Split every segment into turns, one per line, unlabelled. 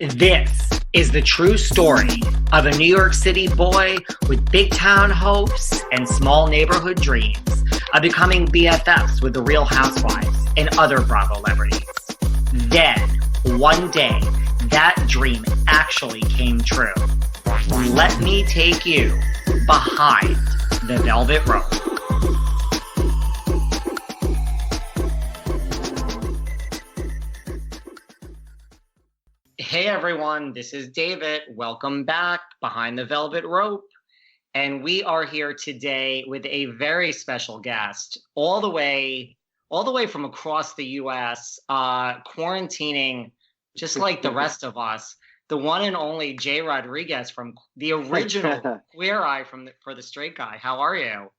This is the true story of a New York City boy with big town hopes and small neighborhood dreams of becoming BFFs with the Real Housewives and other Bravo celebrities. Then, one day, that dream actually came true. Let me take you behind the velvet rope. Hey everyone, this is David. Welcome back behind the velvet rope. And we are here today with a very special guest, all the way from across the US, quarantining just like the rest of us. The one and only Jay Rodriguez from the original Queer Eye for the Straight Guy. How are you?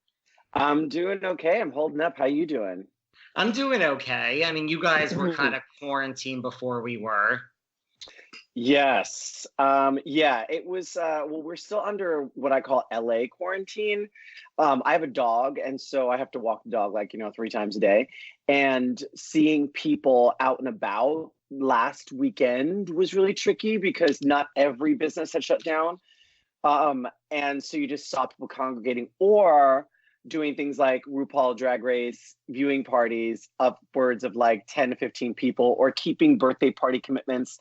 I'm doing okay. I'm holding up. How you doing?
I'm doing okay. I mean, you guys were kind of quarantined before we were.
Yes. It was, we're still under what I call LA quarantine. I have a dog, and so I have to walk the dog 3 times a day. And seeing people out and about last weekend was really tricky because not every business had shut down. And so you just saw people congregating or doing things like RuPaul Drag Race viewing parties, upwards of 10 to 15 people, or keeping birthday party commitments.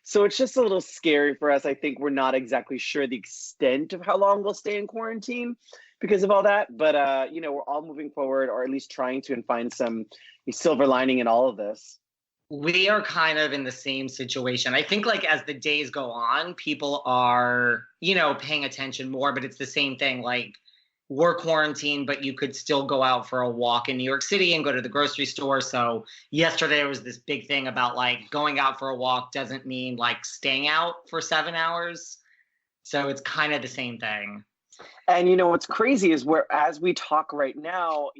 So it's just a little scary for us. I think we're not exactly sure the extent of how long we'll stay in quarantine because of all that. But, we're all moving forward, or at least trying to, and find some silver lining in all of this.
We are kind of in the same situation. I think as the days go on, people are, paying attention more, but it's the same thing. We're quarantined, but you could still go out for a walk in New York City and go to the grocery store. So yesterday was this big thing about going out for a walk doesn't mean staying out for 7 hours. So it's kind of the same thing.
And what's crazy is as we talk right now,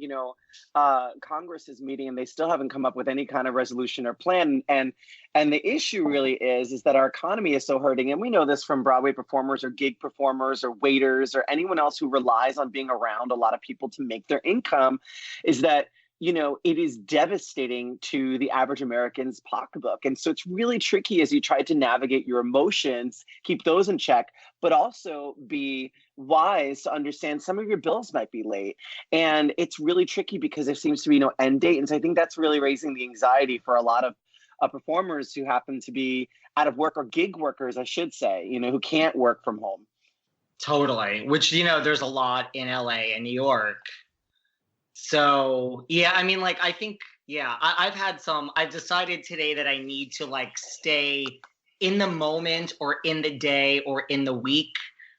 Congress is meeting and they still haven't come up with any kind of resolution or plan. And the issue really is that our economy is so hurting. And we know this from Broadway performers or gig performers or waiters or anyone else who relies on being around a lot of people to make their income, is that it is devastating to the average American's pocketbook. And so it's really tricky as you try to navigate your emotions, keep those in check, but also be wise to understand some of your bills might be late. And it's really tricky because there seems to be no end date. And so I think that's really raising the anxiety for a lot of performers who happen to be out of work, or gig workers, I should say, who can't work from home.
Totally. Which, there's a lot in LA and New York. So, yeah, I mean, I think, I've decided today that I need to stay in the moment or in the day or in the week.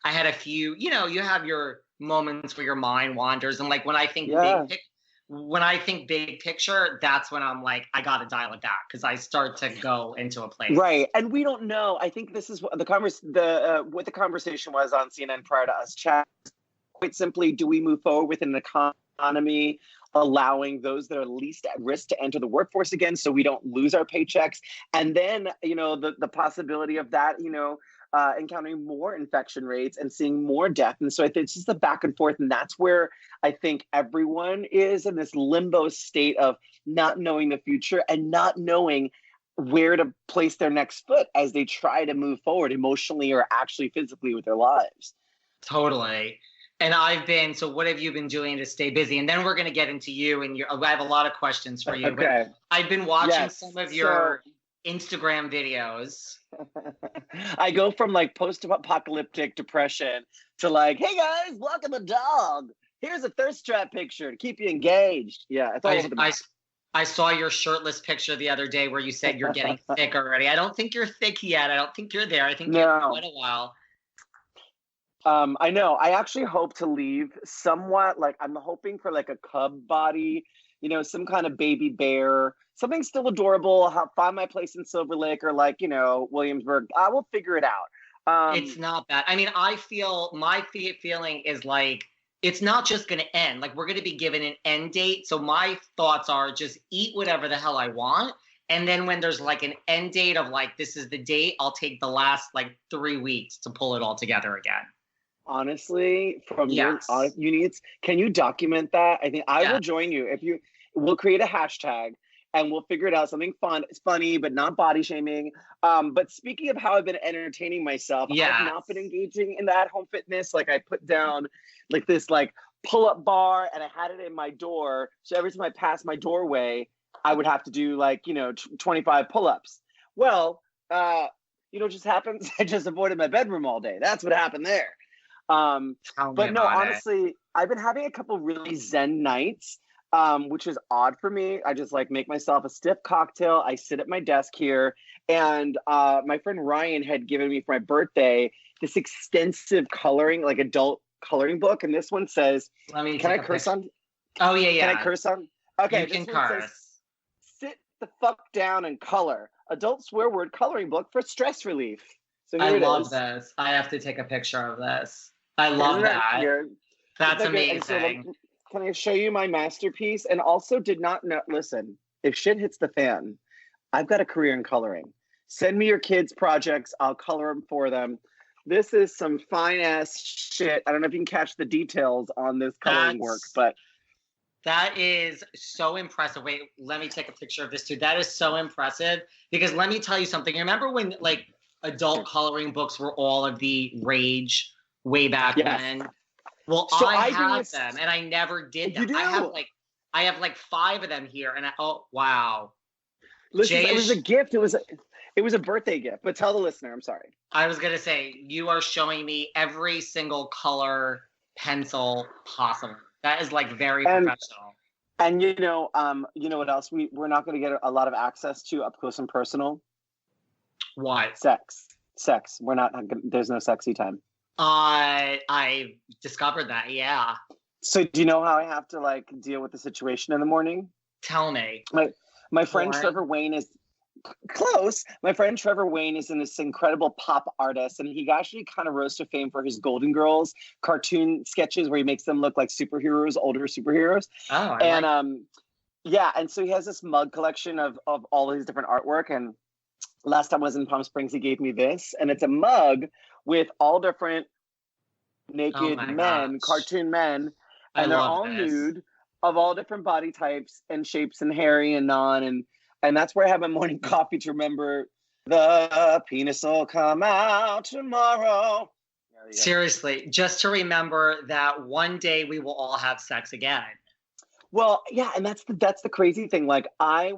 I had a few, you have your moments where your mind wanders. And when I think big picture, that's when I'm I got to dial it back because I start to go into a place.
Right. And we don't know. I think this is what the conversation was on CNN prior to us chat. Quite simply, do we move forward with an economy allowing those that are least at risk to enter the workforce again so we don't lose our paychecks? And then, the possibility of that, encountering more infection rates and seeing more death. And so it's just the back and forth. And that's where I think everyone is in this limbo state of not knowing the future and not knowing where to place their next foot as they try to move forward emotionally or actually physically with their lives.
Totally. And so what have you been doing to stay busy? And then we're going to get into you and I have a lot of questions for you.
Okay.
But I've been watching some of your Instagram videos.
I go from post-apocalyptic depression to hey guys, walking the dog. Here's a thirst trap picture to keep you engaged. Yeah, it's all over the map.
I saw your shirtless picture the other day where you said you're getting thick already. I don't think you're thick yet. I don't think you're there. I think you've been quite a while.
I know. I actually hope to leave somewhat I'm hoping for a cub body, some kind of baby bear, something still adorable. I'll find my place in Silver Lake or Williamsburg. I will figure it out.
It's not bad. I mean, my feeling is it's not just going to end. We're going to be given an end date. So my thoughts are just eat whatever the hell I want. And then when there's an end date of this is the date, I'll take the last 3 weeks to pull it all together again.
Honestly, from your needs, can you document that? I think I will join you. We'll create a hashtag and we'll figure it out. Something fun, it's funny, but not body shaming. But speaking of how I've been entertaining myself, I've not been engaging in the at-home fitness. Like, I put down like this like pull-up bar, and I had it in my door. So every time I passed my doorway, I would have to do like, 25 pull-ups. Well, just happens. I just avoided my bedroom all day. That's what happened there. But no, honestly, I've been having a couple really zen nights, which is odd for me. I just like make myself a stiff cocktail. I sit at my desk here, and my friend Ryan had given me for my birthday this extensive coloring, like adult coloring book. And this one says, can I curse on?
Oh, yeah.
Can I curse on? Okay.
You can curse.
Says, sit the fuck down and color. Adult swear word coloring book for stress relief. So here
I love this. I have to take a picture of this. I love that. That's amazing. So, can I show you my masterpiece? And also did not know, listen, if shit hits the fan, I've got a career in coloring. Send me your kids' projects. I'll color them for them. This is some fine ass shit. I don't know if you can catch the details on this coloring work, but that is so impressive. Wait, let me take a picture of this too. That is so impressive, because let me tell you something. Remember when like adult coloring books were all of the rage way back when? Well, so I have them, and I never did them. I have like 5 of them here, and oh wow.
Listen, it was a gift. It was a birthday gift. But tell the listener, I'm sorry.
I was gonna say, you are showing me every single color pencil possible. That is like very professional.
And you know what else we're not going to get a lot of access to up close and personal?
What?
Sex. We're not. There's no sexy time.
I discovered that. Yeah.
So do you know how I have to like deal with the situation in the morning?
Tell me.
My friend Trevor Wayne is close. My friend Trevor Wayne is this incredible pop artist, and he actually kind of rose to fame for his Golden Girls cartoon sketches where he makes them look like superheroes, older superheroes.
Oh,
and so he has this mug collection of all his different artwork. And last time I was in Palm Springs, he gave me this, and it's a mug with all different naked men, cartoon men, and they're all nude, of all different body types and shapes, and hairy and non, and that's where I have my morning coffee to remember the penis will come out tomorrow.
Seriously, just to remember that one day we will all have sex again.
Well, yeah, and that's the crazy thing. Like, I'm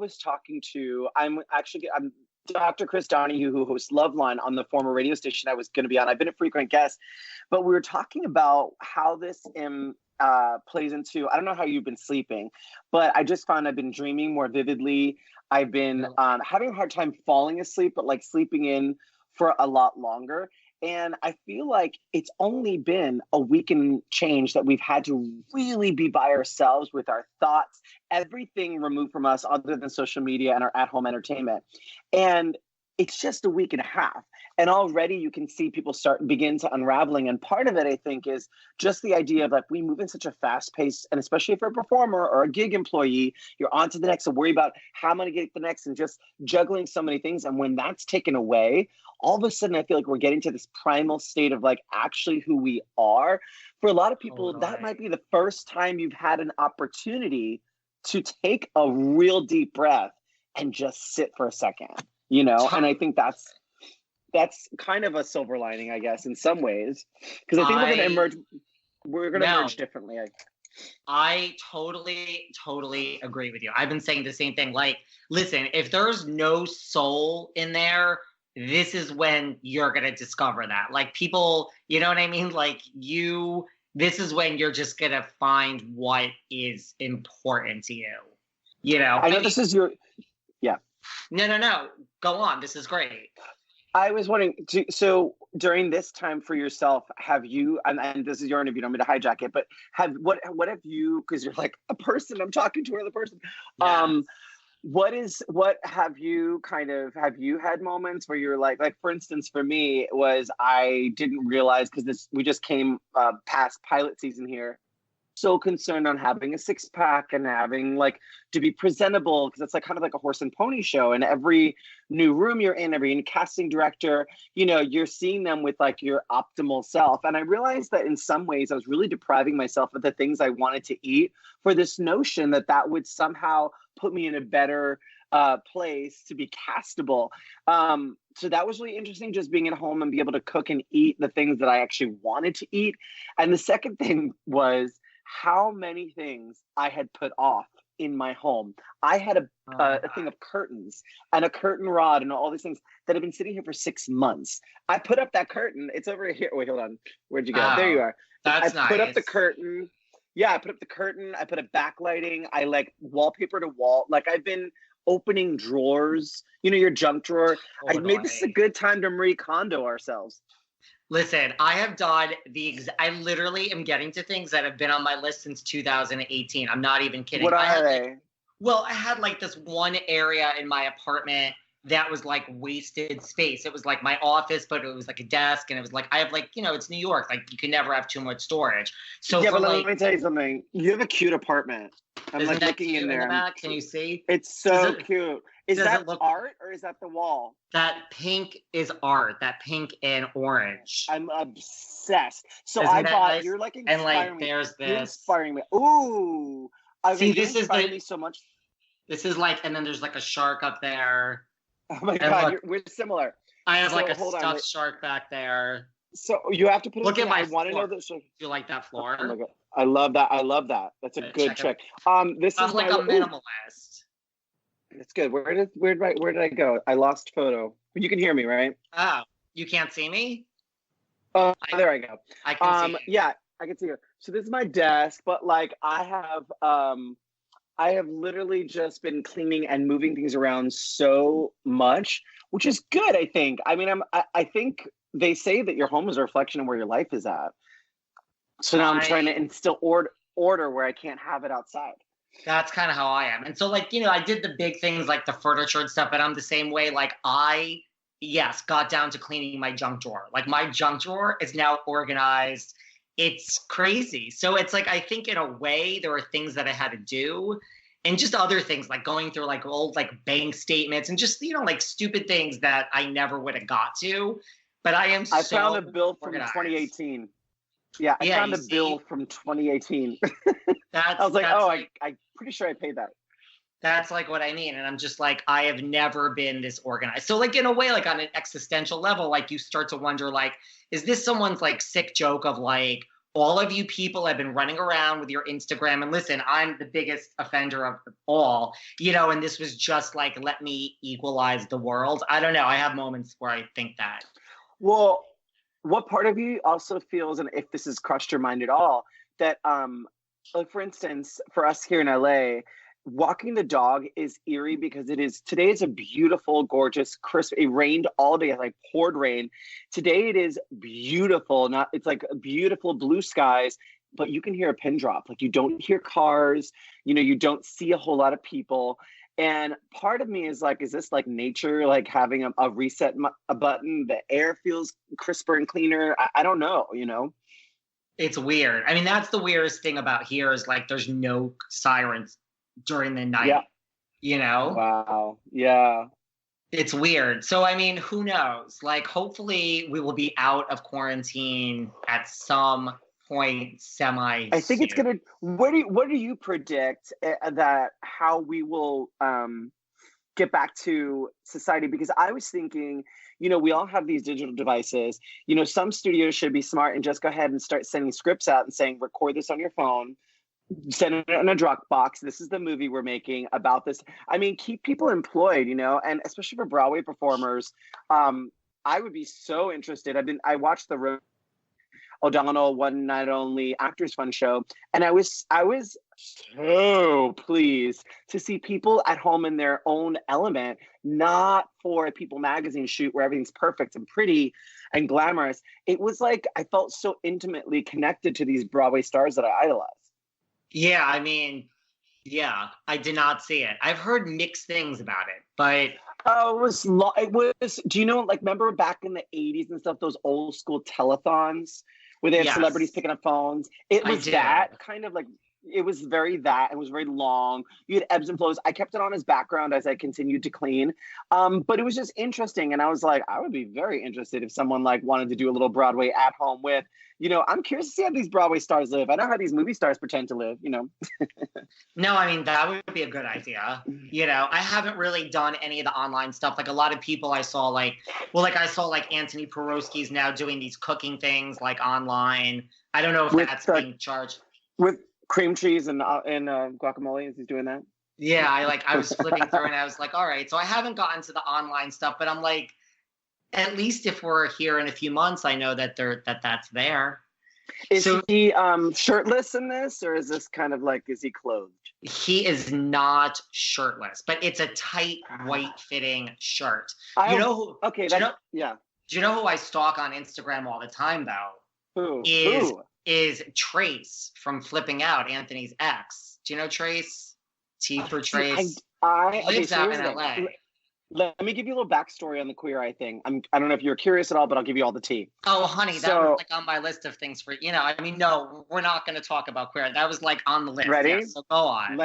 Dr. Chris Donahue, who hosts Loveline on the former radio station I was going to be on. I've been a frequent guest, but we were talking about how this plays into, I don't know how you've been sleeping, but I just found I've been dreaming more vividly. I've been having a hard time falling asleep, but like sleeping in for a lot longer. And I feel like it's only been a week and change that we've had to really be by ourselves with our thoughts, everything removed from us other than social media and our at-home entertainment. And it's just a week and a half. And already you can see people begin to unraveling. And part of it, I think, is just the idea of like, we move in such a fast pace, and especially if you're a performer or a gig employee, you're on to the next and worry about how I'm going to get the next and just juggling so many things. And when that's taken away, all of a sudden, I feel like we're getting to this primal state of like actually who we are. For a lot of people, that might be the first time you've had an opportunity to take a real deep breath and just sit for a second, And I think that's kind of a silver lining, I guess, in some ways, because I think we're going to emerge differently.
I totally agree with you. I've been saying the same thing. Like, listen, if there's no soul in there, this is when you're going to discover that. Like, people, you know what I mean? Like, this is when you're just going to find what is important to you.
I know this is your, yeah.
No. Go on. This is great.
I was wondering, so during this time for yourself, have you, and this is your interview, don't mean to hijack it, but what have you, because you're like a person, I'm talking to another person. Yes. Have you had moments where you're like for instance, for me, it was, I didn't realize, because we just came past pilot season here, so concerned on having a six pack and having like to be presentable, because it's like kind of like a horse and pony show. And every new room you're in, every casting director, you know, you're seeing them with like your optimal self. And I realized that in some ways I was really depriving myself of the things I wanted to eat for this notion that that would somehow put me in a better place to be castable. So that was really interesting, just being at home and be able to cook and eat the things that I actually wanted to eat. And the second thing was how many things I had put off in my home. I had a thing of curtains and a curtain rod and all these things that have been sitting here for 6 months. I put up that curtain. It's over here. Wait, hold on. Where'd you go? There you are.
That's nice.
Put up the curtain. Yeah, I put up the curtain. I put up backlighting. I like wallpapered a wall. Like I've been opening drawers, you know, your junk drawer. I made this a good time to Marie Kondo ourselves.
Listen, I have done I literally am getting to things that have been on my list since 2018. I'm not even kidding.
What are they?
Well, I had like this one area in my apartment that was like wasted space. It was like my office, but it was like a desk, and it was like, I have like, you know, it's New York. Like you can never have too much storage. So
yeah, but let me tell you something. You have a cute apartment. I'm like looking in there.
Can you see?
It's so cute. Is that art or is that the wall?
That pink is art. That pink and orange.
I'm obsessed. So I bought. Nice? You're like inspiring
me. And like,
me.
there's this.
You're inspiring me. Ooh.
See, this is
me so much.
This is like, and then there's like a shark up there.
Oh my God, we're similar.
I have like a stuffed shark back there.
So you have to put.
Look at my.
I want to know this. Do
you like that floor?
Oh my God. I love that. I love that. That's a good check. This is
like a minimalist.
That's good. Where did I go? I lost photo. You can hear me, right?
Oh, you can't see me?
There I go.
I can see you.
Yeah, I can see you. So this is my desk, but like I have literally just been cleaning and moving things around so much, which is good, I think. I mean, I think they say that your home is a reflection of where your life is at. So now I'm trying to instill order where I can't have it outside.
That's kind of how I am. And so like, you know, I did the big things like the furniture and stuff, but I'm the same way. Like yes, got down to cleaning my junk drawer. Like my junk drawer is now organized. It's crazy. So it's like, I think in a way there were things that I had to do, and just other things like going through like old like bank statements and just, you know, like stupid things that I never would have got to. But I
found a bill from 2018. Yeah, I found a bill from 2018. I was like, I'm pretty sure I paid that.
That's like what I mean. And I'm just like, I have never been this organized. So like in a way, like on an existential level, like you start to wonder, like, is this someone's like sick joke of like, all of you people have been running around with your Instagram, and listen, I'm the biggest offender of all, you know, and this was just like, let me equalize the world. I don't know. I have moments where I think that.
Well, what part of you also feels, and if this has crossed your mind at all, that, like for instance, for us here in LA, walking the dog is eerie because today is a beautiful, gorgeous, crisp. It rained all day, like poured rain. Today it is beautiful. It's like beautiful blue skies, but you can hear a pin drop. Like you don't hear cars, you know, you don't see a whole lot of people. And part of me is like, is this like nature, like having a reset button? The air feels crisper and cleaner. I don't know, you know?
It's weird. I mean, that's the weirdest thing about here is like, there's no sirens during the night, you know?
Wow. Yeah.
It's weird. So, I mean, who knows? Like, hopefully we will be out of quarantine at some point semi.
I think it's going to, what do you predict that how we will get back to society? Because I was thinking, you know, we all have these digital devices. You know, some studios should be smart and just go ahead and start sending scripts out and saying, record this on your phone, send it in a Dropbox. This is the movie we're making about this. I mean, keep people employed, you know, and especially for Broadway performers. I would be so interested. I watched the O'Donnell One Night Only Actors Fund show, and I was so pleased to see people at home in their own element, not for a People magazine shoot where everything's perfect and pretty and glamorous. It was like I felt so intimately connected to these Broadway stars that I idolize.
Yeah, I mean, yeah, I did not see it. I've heard mixed things about it, but
it was. Do you know, like, remember back in the 80s and stuff, those old school telethons where they had
Yes.
celebrities picking up phones. It
I
was
did.
that kind of like, it was very that. It was very long. You had ebbs and flows. I kept it on as background as I continued to clean. But it was just interesting. And I was like, I would be very interested if someone like wanted to do a little Broadway at home with, you know, I'm curious to see how these Broadway stars live. I know how these movie stars pretend to live, you know.
No, I mean, that would be a good idea. You know, I haven't really done any of the online stuff. Like a lot of people I saw I saw like Anthony Peroski's now doing these cooking things like online. I don't know if that's being charged.
With cream cheese and guacamole, is he doing that?
Yeah, I was flipping through and I was like, all right. So I haven't gotten to the online stuff, but I'm like, at least if we're here in a few months, I know that that's there.
Is he shirtless in this, or is this kind of like, is he clothed?
He is not shirtless, but it's a tight, white fitting shirt.
Yeah.
Do you know who I stalk on Instagram all the time though?
Who?
Is Trace from Flipping Out, Anthony's ex. Do you know Trace? T for Trace. He lives out in LA.
Let me give you a little backstory on the Queer Eye thing. I don't know if you're curious at all, but I'll give you all the tea.
Oh, honey, that was like on my list of things for, you know, I mean, no, we're not going to talk about Queer Eye. That was like on the list.
Ready?
Yes, so go on.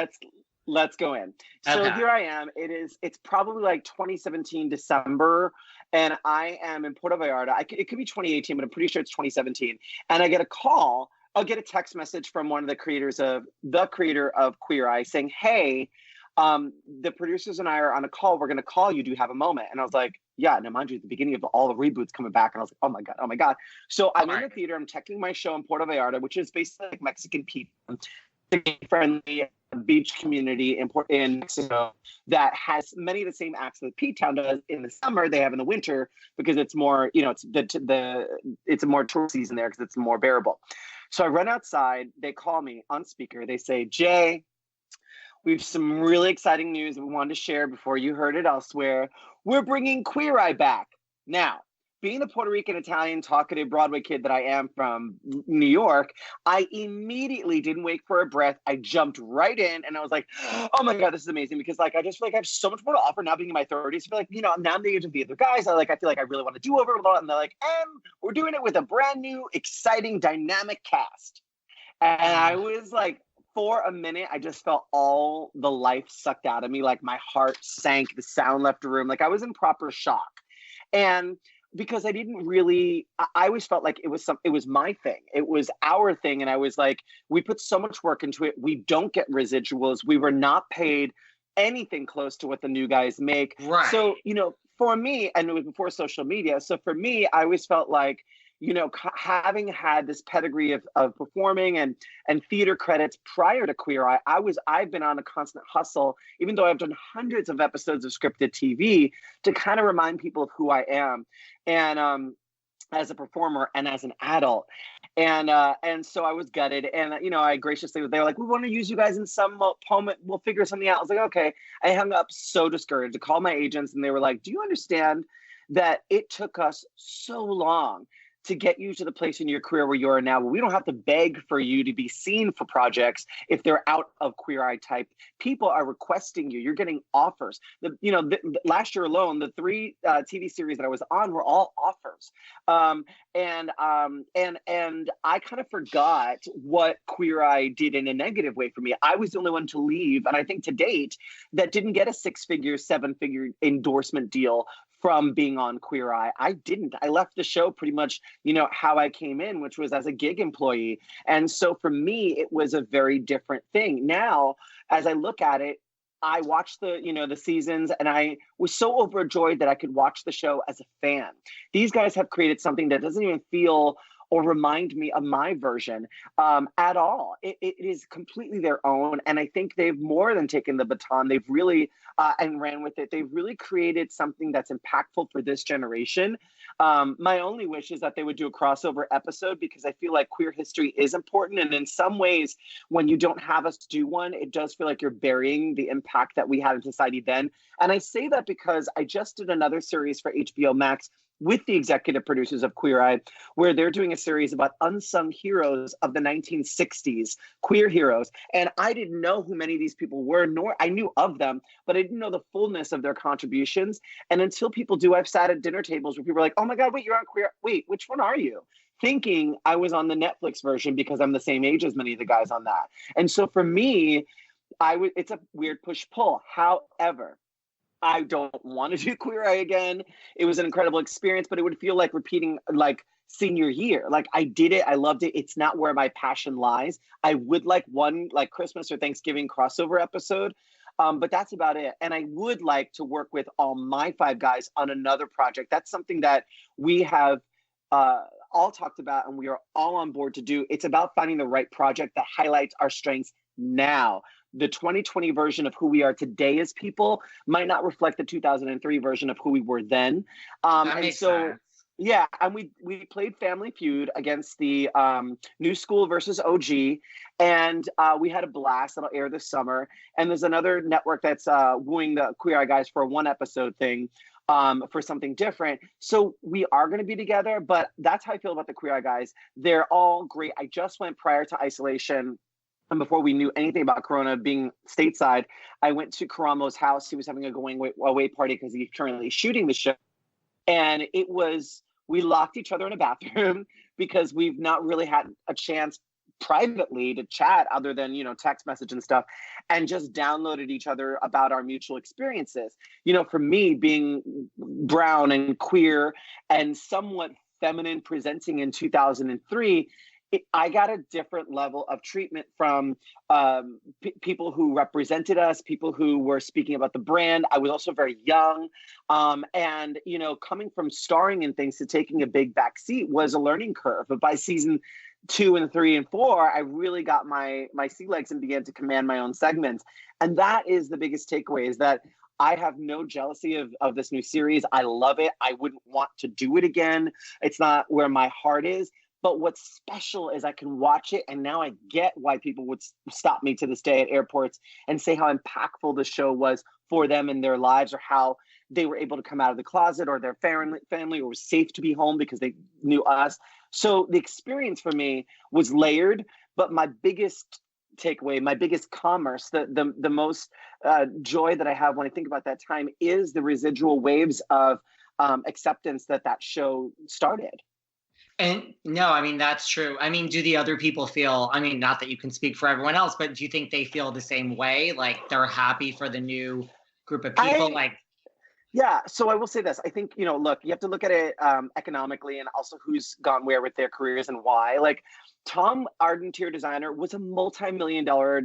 Let's go in. So Here I am. It's probably like 2017 December, and I am in Puerto Vallarta. It could be 2018, but I'm pretty sure it's 2017. And I get a call. I'll get a text message from one of the creator of Queer Eye saying, "Hey, the producers and I are on a call. We're going to call you. Do you have a moment?" And I was like, yeah. Now, mind you, at the beginning of all the reboots coming back, and I was like, oh my God. So I'm in the theater. I'm checking my show in Puerto Vallarta, which is basically like Mexican people, friendly beach community in Mexico that has many of the same acts that P-Town does in the summer. They have in the winter because it's more, you know, it's a more tourist season there because it's more bearable. So I run outside. They call me on speaker. They say, "Jay, we have some really exciting news that we wanted to share before you heard it elsewhere. We're bringing Queer Eye back." Now, being the Puerto Rican, Italian, talkative Broadway kid that I am from New York, I immediately didn't wait for a breath. I jumped right in and I was like, oh my God, this is amazing. Because like, I just feel like I have so much more to offer now being in my 30s. I feel like, you know, now I'm the age of the other guys. I feel like I really want to do over a lot. And they're like, we're doing it with a brand new, exciting, dynamic cast. And I was like, for a minute, I just felt all the life sucked out of me. Like my heart sank, the sound left the room. Like I was in proper shock. And because I always felt like it was my thing. It was our thing. And I was like, we put so much work into it. We don't get residuals. We were not paid anything close to what the new guys make.
Right.
So, you know, for me, and it was before social media. So for me, I always felt like, you know, having had this pedigree of performing and theater credits prior to Queer Eye, I've been on a constant hustle, even though I've done hundreds of episodes of scripted TV, to kind of remind people of who I am, and as a performer and as an adult, and so I was gutted, and you know, I graciously, they were like, "We want to use you guys in some poem. We'll figure something out." I was like, "Okay." I hung up so discouraged. I called my agents, and they were like, "Do you understand that it took us so long to get you to the place in your career where you are now? We don't have to beg for you to be seen for projects if they're out of Queer Eye type. People are requesting you. You're getting offers. Last year alone, the 3 TV series that I was on were all offers. And I kind of forgot what Queer Eye did in a negative way for me. I was the only one to leave, and I think to date, that didn't get a 6-figure, 7-figure endorsement deal from being on Queer Eye. I didn't. I left the show pretty much, you know, how I came in, which was as a gig employee. And so for me, it was a very different thing. Now, as I look at it, I watched the seasons, and I was so overjoyed that I could watch the show as a fan. These guys have created something that doesn't even feel or remind me of my version at all. It is completely their own. And I think they've more than taken the baton. They've really, and ran with it. They've really created something that's impactful for this generation. My only wish is that they would do a crossover episode, because I feel like queer history is important. And in some ways, when you don't have us do one, it does feel like you're burying the impact that we had in society then. And I say that because I just did another series for HBO Max with the executive producers of Queer Eye, where they're doing a series about unsung heroes of the 1960s, queer heroes. And I didn't know who many of these people were, nor I knew of them, but I didn't know the fullness of their contributions. And until people do, I've sat at dinner tables where people are like, "Oh my God, wait, you're on Queer, wait, which one are you?" thinking I was on the Netflix version because I'm the same age as many of the guys on that. And so for me, it's a weird push-pull. However, I don't want to do Queer Eye again. It was an incredible experience, but it would feel like repeating like senior year. Like I did it. I loved it. It's not where my passion lies. I would like one like Christmas or Thanksgiving crossover episode. But that's about it. And I would like to work with all my 5 guys on another project. That's something that we have all talked about and we are all on board to do. It's about finding the right project that highlights our strengths now. The 2020 version of who we are today as people might not reflect the 2003 version of who we were then.
That makes sense.
Yeah, and we played Family Feud against the New School versus OG, and we had a blast. That'll air this summer. And there's another network that's wooing the Queer Eye guys for a 1-episode thing for something different. So we are going to be together, but that's how I feel about the Queer Eye guys. They're all great. I just went prior to isolation. And before we knew anything about Corona being stateside, I went to Karamo's house. He was having a going away party because he's currently shooting the show. And we locked each other in a bathroom because we've not really had a chance privately to chat other than, text message and stuff, and just downloaded each other about our mutual experiences. For me, being brown and queer and somewhat feminine presenting in 2003, I got a different level of treatment from people who represented us, people who were speaking about the brand. I was also very young. And, coming from starring in things to taking a big back seat was a learning curve. But by season 2 and 3 and 4, I really got my sea legs and began to command my own segments. And that is the biggest takeaway, is that I have no jealousy of this new series. I love it. I wouldn't want to do it again. It's not where my heart is. But what's special is I can watch it, and now I get why people would stop me to this day at airports and say how impactful the show was for them in their lives, or how they were able to come out of the closet, or their family or was safe to be home because they knew us. So the experience for me was layered, but my biggest takeaway, my biggest commerce, the most joy that I have when I think about that time is the residual waves of acceptance that show started.
And no, I mean, that's true. I mean, do the other people feel, I mean, not that you can speak for everyone else, but do you think they feel the same way? Like they're happy for the new group of people?
Yeah. So I will say this. I think, look, you have to look at it economically and also who's gone where with their careers and why. Like Tom, our interior designer, was a multi-million-dollar,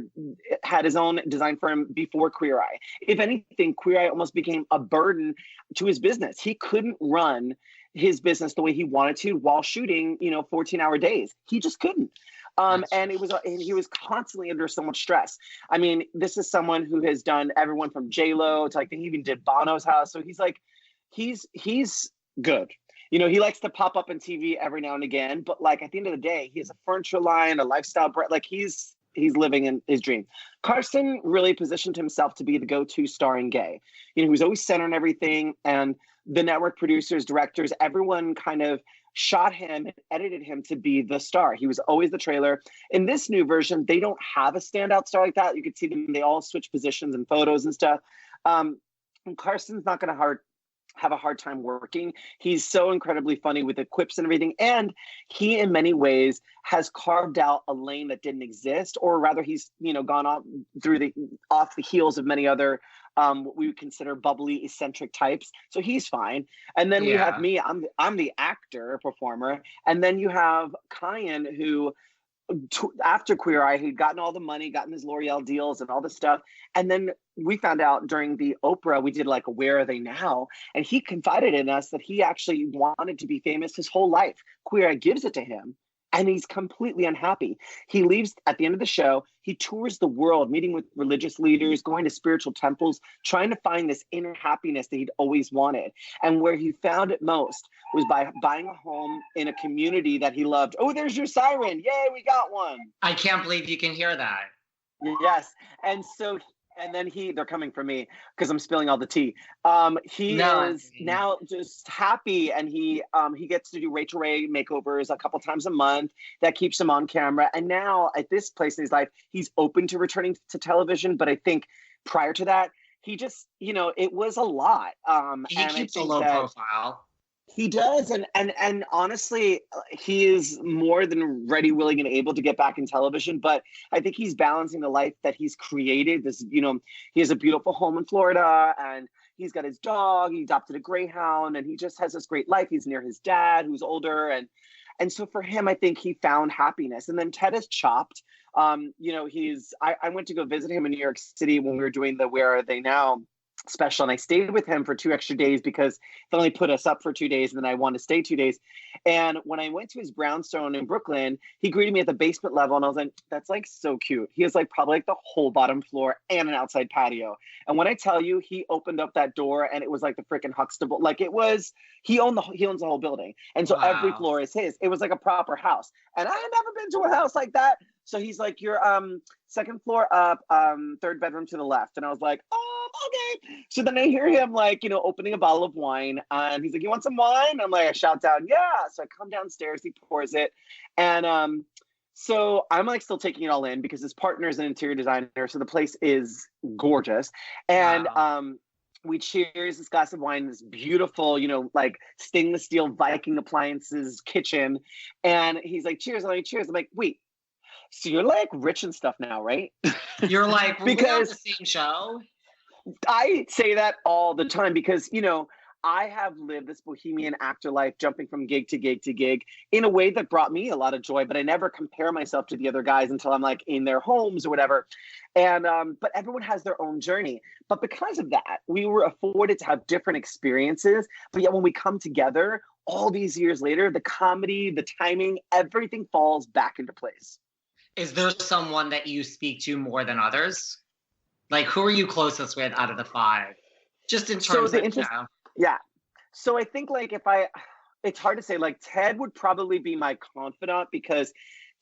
had his own design firm before Queer Eye. If anything, Queer Eye almost became a burden to his business. He couldn't run his business the way he wanted to while shooting, 14-hour days. He just couldn't. And he was constantly under so much stress. I mean, this is someone who has done everyone from J-Lo to, I think he even did Bono's house. So he's good. He likes to pop up on TV every now and again, but like at the end of the day, he has a furniture line, a lifestyle brand. Like he's living in his dream. Carson really positioned himself to be the go-to star in gay. He was always centering everything, and the network producers, directors, everyone kind of shot him and edited him to be the star. He was always the trailer. In this new version, they don't have a standout star like that. You could see them, they all switch positions and photos and stuff. And Carson's not going to have a hard time working. He's so incredibly funny with the quips and everything. And he, in many ways, has carved out a lane that didn't exist, or rather he's, gone off the heels of many other what we would consider bubbly, eccentric types. So he's fine. And then we have me, I'm the actor, performer. And then you have Kyan, who after Queer Eye, he'd gotten all the money, gotten his L'Oreal deals and all this stuff. And then we found out during the Oprah, we did like a Where Are They Now? And he confided in us that he actually wanted to be famous his whole life. Queer Eye gives it to him, and he's completely unhappy. He leaves at the end of the show. He tours the world, meeting with religious leaders, going to spiritual temples, trying to find this inner happiness that he'd always wanted. And where he found it most was by buying a home in a community that he loved. Oh, there's your siren. Yay, we got one.
I can't believe you can hear that.
Yes. And so, and then they're coming for me because I'm spilling all the tea. He is now just happy, and he gets to do Rachel Ray makeovers a couple times a month. That keeps him on camera. And now at this place in his life, he's open to returning to television. But I think prior to that, he just, it was a lot.
He keeps a low profile.
He does, and honestly, he is more than ready, willing, and able to get back in television. But I think he's balancing the life that he's created. This, he has a beautiful home in Florida, and he's got his dog. He adopted a greyhound, and he just has this great life. He's near his dad, who's older, and so for him, I think he found happiness. And then Ted is Chopped. I went to go visit him in New York City when we were doing the Where Are They Now special, and I stayed with him for 2 extra days because they only put us up for 2 days, and then I wanted to stay 2 days. And when I went to his brownstone in Brooklyn, he greeted me at the basement level, and I was like, that's like so cute. He has like probably like the whole bottom floor and an outside patio. And when I tell you, he opened up that door and it was like the freaking Huxtable, like it was, he owns the whole building, and so every floor is his. It was like a proper house, and I had never been to a house like that. So he's like, you're second floor up, third bedroom to the left. And I was like, oh, okay. So then I hear him like, opening a bottle of wine. And he's like, you want some wine? I'm like, I shout down, yeah. So I come downstairs, he pours it. And so I'm like still taking it all in because his partner is an interior designer. So the place is gorgeous. And we cheers this glass of wine, this beautiful, like stainless steel Viking appliances kitchen. And he's like, cheers, cheers. I'm like, wait. So you're like rich and stuff now, right?
You're like, because the same show.
I say that all the time because, I have lived this bohemian actor life, jumping from gig to gig to gig in a way that brought me a lot of joy, but I never compare myself to the other guys until I'm like in their homes or whatever. And, but everyone has their own journey. But because of that, we were afforded to have different experiences. But yet when we come together all these years later, the comedy, the timing, everything falls back into place.
Is there someone that you speak to more than others? Like, who are you closest with out of the 5? Just in terms of,
Yeah. So I think like it's hard to say, like Ted would probably be my confidant because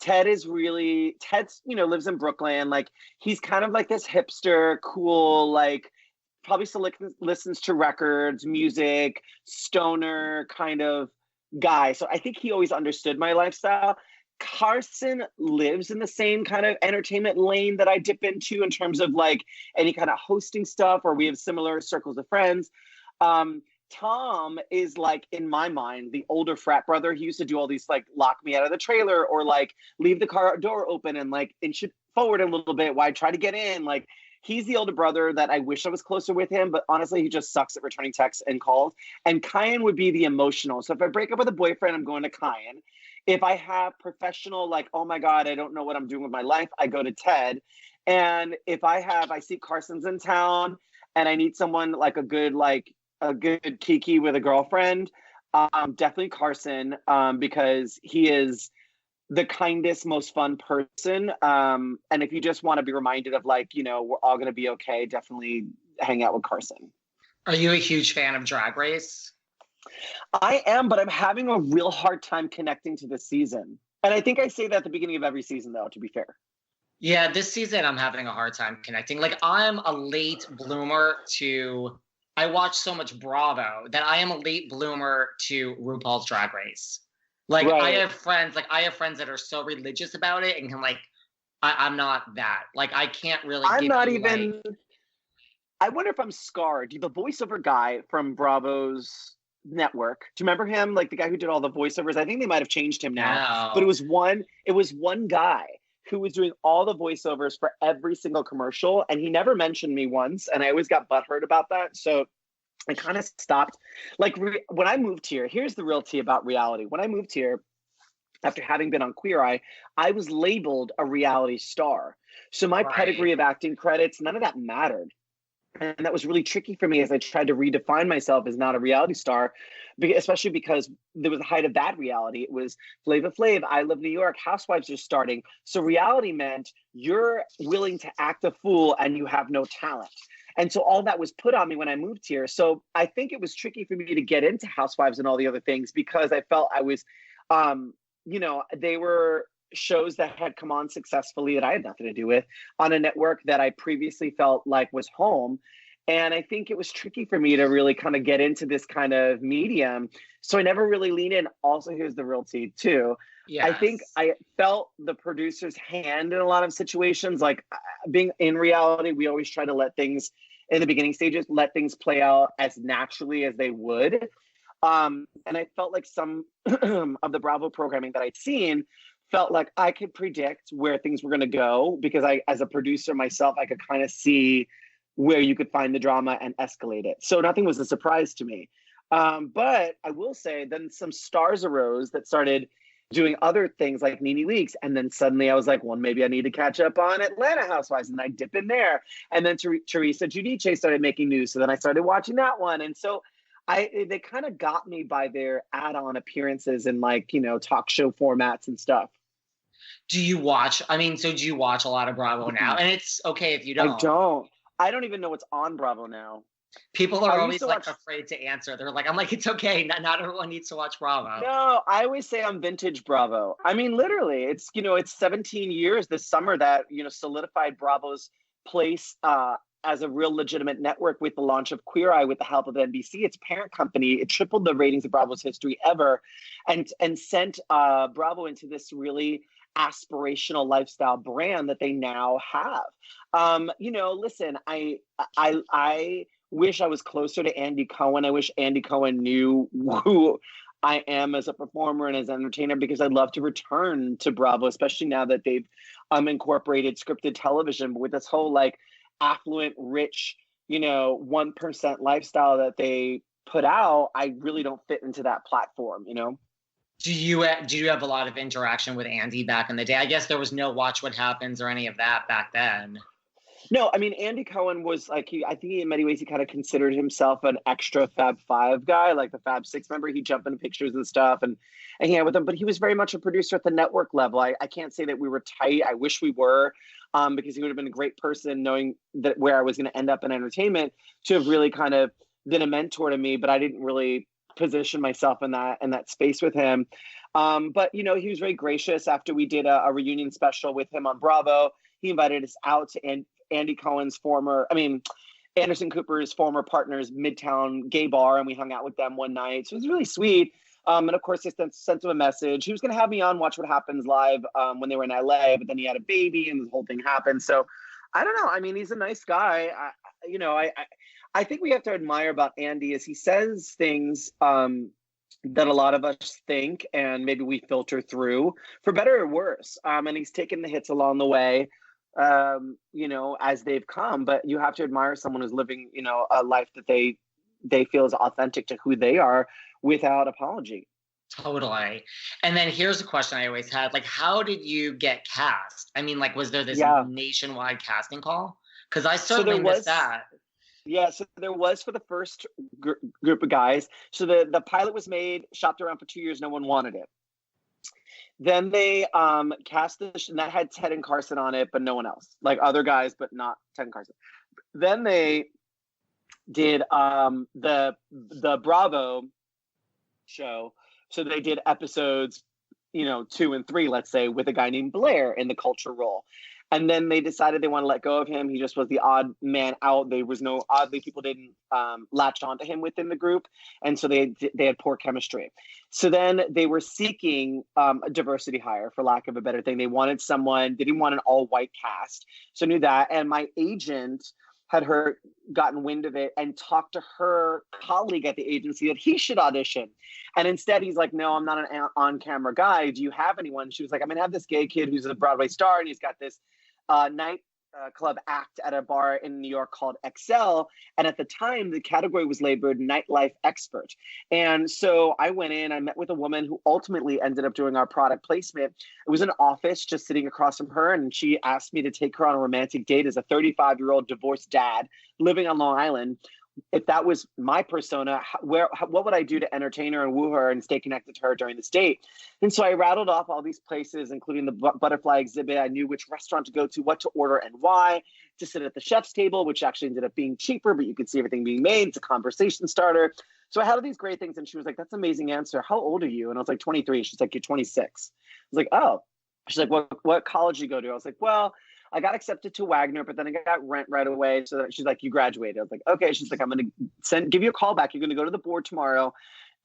Ted's, lives in Brooklyn. Like he's kind of like this hipster, cool, like probably still listens to records, music, stoner kind of guy. So I think he always understood my lifestyle. Carson lives in the same kind of entertainment lane that I dip into in terms of like any kind of hosting stuff, or we have similar circles of friends. Tom is like, in my mind, the older frat brother. He used to do all these like lock me out of the trailer or like leave the car door open and like inch it forward a little bit while I try to get in. Like he's the older brother that I wish I was closer with him, but honestly, he just sucks at returning texts and calls. And Kyan would be the emotional. So if I break up with a boyfriend, I'm going to Kyan. If I have professional, like, oh my God, I don't know what I'm doing with my life, I go to Ted. And if I see Carson's in town and I need someone like a good Kiki with a girlfriend, definitely Carson, because he is the kindest, most fun person. And if you just want to be reminded of like, we're all going to be okay, definitely hang out with Carson.
Are you a huge fan of Drag Race?
I am, but I'm having a real hard time connecting to this season. And I think I say that at the beginning of every season, though, to be fair.
Yeah, this season I'm having a hard time connecting. Like I'm a late bloomer I watch so much Bravo that I am a late bloomer to RuPaul's Drag Race. Like right. I have friends that are so religious about it and can like, I'm not that. Like I can't really.
I'm not even. Like... I wonder if I'm scarred. The voiceover guy from Bravo's network. Do you remember him? Like the guy who did all the voiceovers. I think they might have changed him now.
No.
But it was one guy who was doing all the voiceovers for every single commercial, and he never mentioned me once, and I always got butthurt about that. So I kind of stopped. Like when I moved here, here's the real tea about reality. When I moved here, after having been on Queer Eye, I was labeled a reality star. So my pedigree of acting credits, none of that mattered. And that was really tricky for me as I tried to redefine myself as not a reality star, especially because there was the height of that reality. It was Flava Flav, I Love New York, Housewives are starting. So reality meant you're willing to act a fool and you have no talent. And so all that was put on me when I moved here. So I think it was tricky for me to get into Housewives and all the other things because I felt I was, they were shows that had come on successfully that I had nothing to do with on a network that I previously felt like was home. And I think it was tricky for me to really kind of get into this kind of medium. So I never really leaned in. Also, here's the real tea too. Yes. I think I felt the producer's hand in a lot of situations. Like being in reality, we always try to let things in the beginning stages, let things play out as naturally as they would. And I felt like some of the Bravo programming that I'd seen felt like I could predict where things were going to go, because I, as a producer myself, I could kind of see where you could find the drama and escalate it. So nothing was a surprise to me. But I will say then some stars arose that started doing other things like Nene Leakes. And then suddenly I was like, well, maybe I need to catch up on Atlanta Housewives, and I dip in there. And then Teresa Giudice started making news. So then I started watching that one. And so they kind of got me by their add-on appearances in, like, you know, talk show formats and stuff.
Do you watch? I mean, so do you watch a lot of Bravo now? And it's okay if you don't.
I don't even know what's on Bravo now.
People are always like afraid to answer. They're like, I'm like, it's okay. Not everyone needs to watch Bravo.
No, I always say I'm vintage Bravo. I mean, literally, it's, you know, it's 17 years this summer that, you know, solidified Bravo's place as a real legitimate network with the launch of Queer Eye with the help of NBC, its parent company. It tripled the ratings of Bravo's history ever, and sent Bravo into this really aspirational lifestyle brand that they now have. You know, listen, I wish I was closer to Andy Cohen. I wish Andy Cohen knew who I am as a performer and as an entertainer, because I'd love to return to Bravo, especially now that they've incorporated scripted television. But with this whole like affluent, rich, you know, 1% lifestyle that they put out, I really don't fit into that platform, you know?
Do you have a lot of interaction with Andy back in the day? I guess there was no Watch What Happens or any of that back then.
No, I mean, Andy Cohen was like, I think in many ways he kind of considered himself an extra Fab Five guy, like the Fab Six member. He'd jump into pictures and stuff and hang out with them, but he was very much a producer at the network level. I can't say that we were tight. I wish we were, because he would have been a great person, knowing that where I was going to end up in entertainment, to have really kind of been a mentor to me, but I didn't really position myself in that space with him. But, you know, he was very gracious. After we did a reunion special with him on Bravo, he invited us out to Andy Cohen's Anderson Cooper's former partner's Midtown gay bar, and we hung out with them one night. So it was really sweet. And of course, they sent him a message. He was going to have me on Watch What Happens live when they were in LA, but then he had a baby and the whole thing happened. So I don't know. I mean, he's a nice guy. I think we have to admire about Andy is he says things that a lot of us think and maybe we filter through, for better or worse. And he's taken the hits along the way, you know, as they've come. But you have to admire someone who's living, you know, a life that they feel is authentic to who they are without apology.
Totally. And then here's a question I always had, like, how did you get cast? I mean, like, was there this nationwide casting call? Because I certainly missed that.
Yeah, so there was for the first group of guys. So the pilot was made, shopped around for 2 years, no one wanted it. Then they cast and that had Ted and Carson on it, but no one else. Like other guys, but not Ted and Carson. Then they did the Bravo show. So they did episodes, you know, 2 and 3, let's say, with a guy named Blair in the culture role. And then they decided they want to let go of him. He just was the odd man out. There was people didn't latch onto him within the group. And so they had poor chemistry. So then they were seeking a diversity hire, for lack of a better thing. They wanted someone, they didn't want an all white cast. So I knew that. And my agent had gotten wind of it and talked to her colleague at the agency that he should audition. And instead he's like, no, I'm not an on-camera guy. Do you have anyone? She was like, I'm gonna have this gay kid who's a Broadway star and he's got this night club act at a bar in New York called Excel. And at the time, the category was labeled nightlife expert. And so I went in, I met with a woman who ultimately ended up doing our product placement. It was an office just sitting across from her. And she asked me to take her on a romantic date as a 35-year-old divorced dad living on Long Island. If that was my persona, what would I do to entertain her and woo her and stay connected to her during this date? And so I rattled off all these places, including the butterfly exhibit. I knew which restaurant to go to, what to order and why, to sit at the chef's table, which actually ended up being cheaper, but you could see everything being made. It's a conversation starter. So I had all these great things. And she was like, that's an amazing answer. How old are you? And I was like, 23. She's like, you're 26. I was like, oh. She's like, what college did you go to? I was like, well, I got accepted to Wagner, but then I got rent right away. So she's like, you graduated. I was like, okay. She's like, I'm going to give you a call back. You're going to go to the board tomorrow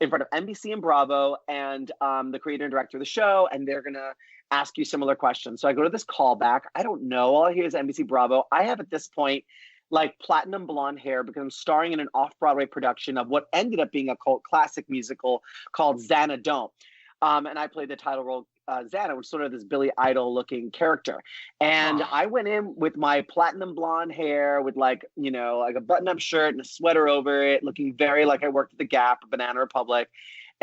in front of NBC and Bravo and the creator and director of the show. And they're going to ask you similar questions. So I go to this call back. I don't know. All I hear is NBC Bravo. I have at this point like platinum blonde hair because I'm starring in an off-Broadway production of what ended up being a cult classic musical called Xana Don't. And I played the title role, Xana, which is sort of this Billy Idol looking character. And I went in with my platinum blonde hair with like, you know, like a button up shirt and a sweater over it, looking very like I worked at the Gap or Banana Republic.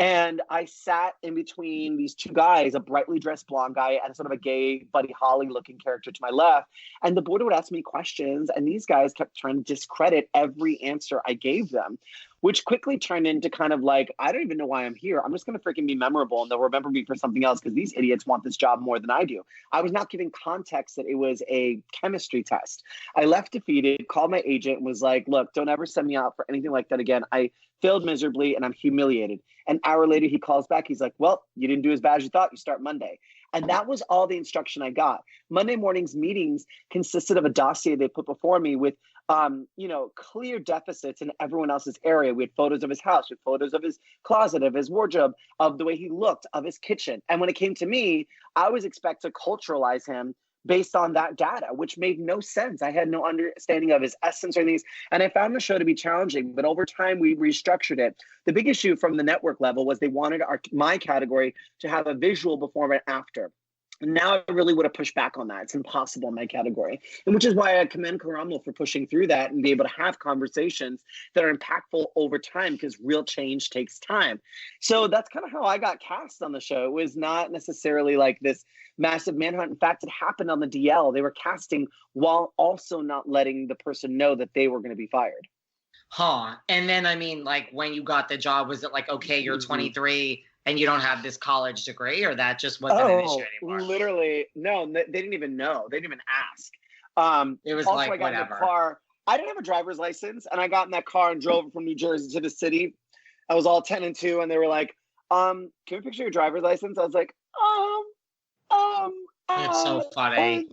And I sat in between these two guys, a brightly dressed blonde guy and sort of a gay Buddy Holly looking character to my left. And the board would ask me questions, and these guys kept trying to discredit every answer I gave them, which quickly turned into kind of like, I don't even know why I'm here. I'm just going to freaking be memorable, and they'll remember me for something else because these idiots want this job more than I do. I was not giving context that it was a chemistry test. I left defeated, called my agent, and was like, look, don't ever send me out for anything like that again. I failed miserably, and I'm humiliated. An hour later, he calls back. He's like, well, you didn't do as bad as you thought. You start Monday. And that was all the instruction I got. Monday morning's meetings consisted of a dossier they put before me with, you know, clear deficits in everyone else's area. We had photos of his house, we had photos of his closet, of his wardrobe, of the way he looked, of his kitchen. And when it came to me, I was expected to culturalize him based on that data, which made no sense. I had no understanding of his essence or anything. And I found the show to be challenging, but over time we restructured it. The big issue from the network level was they wanted my category to have a visual before and after. Now I really would have pushed back on that. It's impossible in my category. And which is why I commend Karamo for pushing through that and be able to have conversations that are impactful over time, because real change takes time. So that's kind of how I got cast on the show. It was not necessarily like this massive manhunt. In fact, it happened on the DL. They were casting while also not letting the person know that they were going to be fired.
Huh. And then, I mean, like when you got the job, was it like, okay, you're 23 and you don't have this college degree, or that just wasn't an issue anymore?
Literally, no, they didn't even know. They didn't even ask.
It was
also,
like,
I got
whatever.
in the car. I didn't have a driver's license, and I got in that car and drove from New Jersey to the city. I was all 10 and 2, and they were like, can we picture your driver's license? I was like,
It's so funny.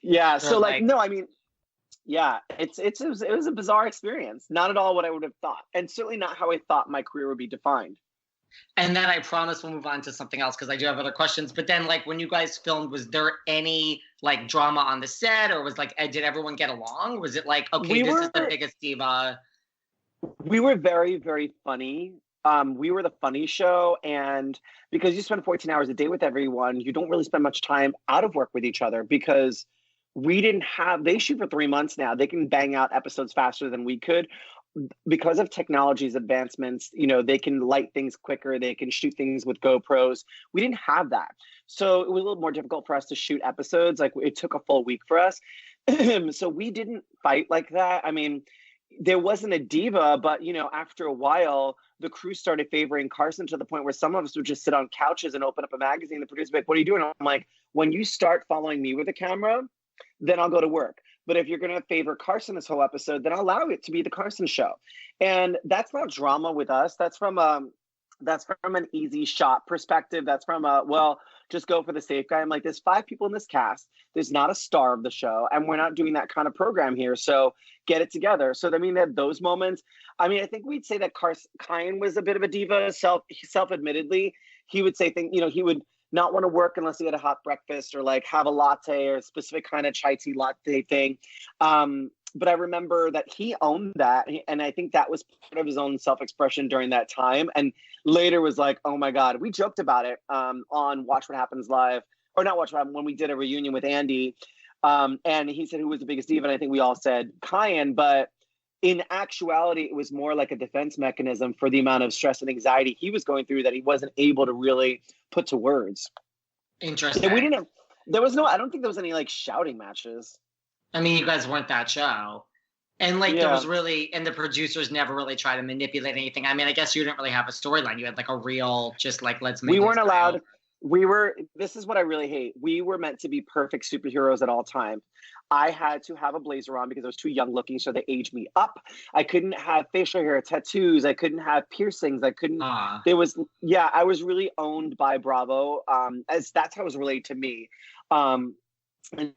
Yeah, so like, no, I mean, yeah, it was a bizarre experience. Not at all what I would have thought, and certainly not how I thought my career would be defined.
And then I promise we'll move on to something else because I do have other questions. But then, like, when you guys filmed, was there any like drama on the set, or was like, did everyone get along? Was it like, okay, this is the biggest diva?
We were very, very funny. We were the funny show, and because you spend 14 hours a day with everyone, you don't really spend much time out of work with each other, because they shoot for 3 months now. They can bang out episodes faster than we could. Because of technology's advancements, you know, they can light things quicker. They can shoot things with GoPros. We didn't have that. So it was a little more difficult for us to shoot episodes. Like, it took a full week for us. So we didn't fight like that. I mean, there wasn't a diva, but, you know, after a while, the crew started favoring Carson to the point where some of us would just sit on couches and open up a magazine. The producer would be like, what are you doing? I'm like, when you start following me with a camera, then I'll go to work. But if you're going to favor Carson this whole episode, then I'll allow it to be the Carson show. And that's not drama with us. That's from an easy shot perspective. That's from well, just go for the safe guy. I'm like, there's 5 people in this cast. There's not a star of the show, and we're not doing that kind of program here. So get it together. So I mean, they had those moments. I mean, I think we'd say that Kyan was a bit of a diva, self-admittedly. He would say things, you know, he would not want to work unless he had a hot breakfast or like have a latte or a specific kind of chai tea latte thing. But I remember that he owned that. And I think that was part of his own self-expression during that time. And later was like, oh my God, we joked about it on Watch What Happens Live, or not Watch What Happens, when we did a reunion with Andy. And he said, who was the biggest diva? And I think we all said Kyan, but in actuality, it was more like a defense mechanism for the amount of stress and anxiety he was going through that he wasn't able to really put to words.
Interesting.
And I don't think there was any like shouting matches.
I mean, you guys weren't that show. And like, there was really, and the producers never really tried to manipulate anything. I mean, I guess you didn't really have a storyline. You had like a real, just like, let's make.
We weren't allowed. This is what I really hate. We were meant to be perfect superheroes at all time. I had to have a blazer on because I was too young looking, so they aged me up. I couldn't have facial hair, tattoos. I couldn't have piercings. I couldn't. I was really owned by Bravo, as that's how it was related to me. And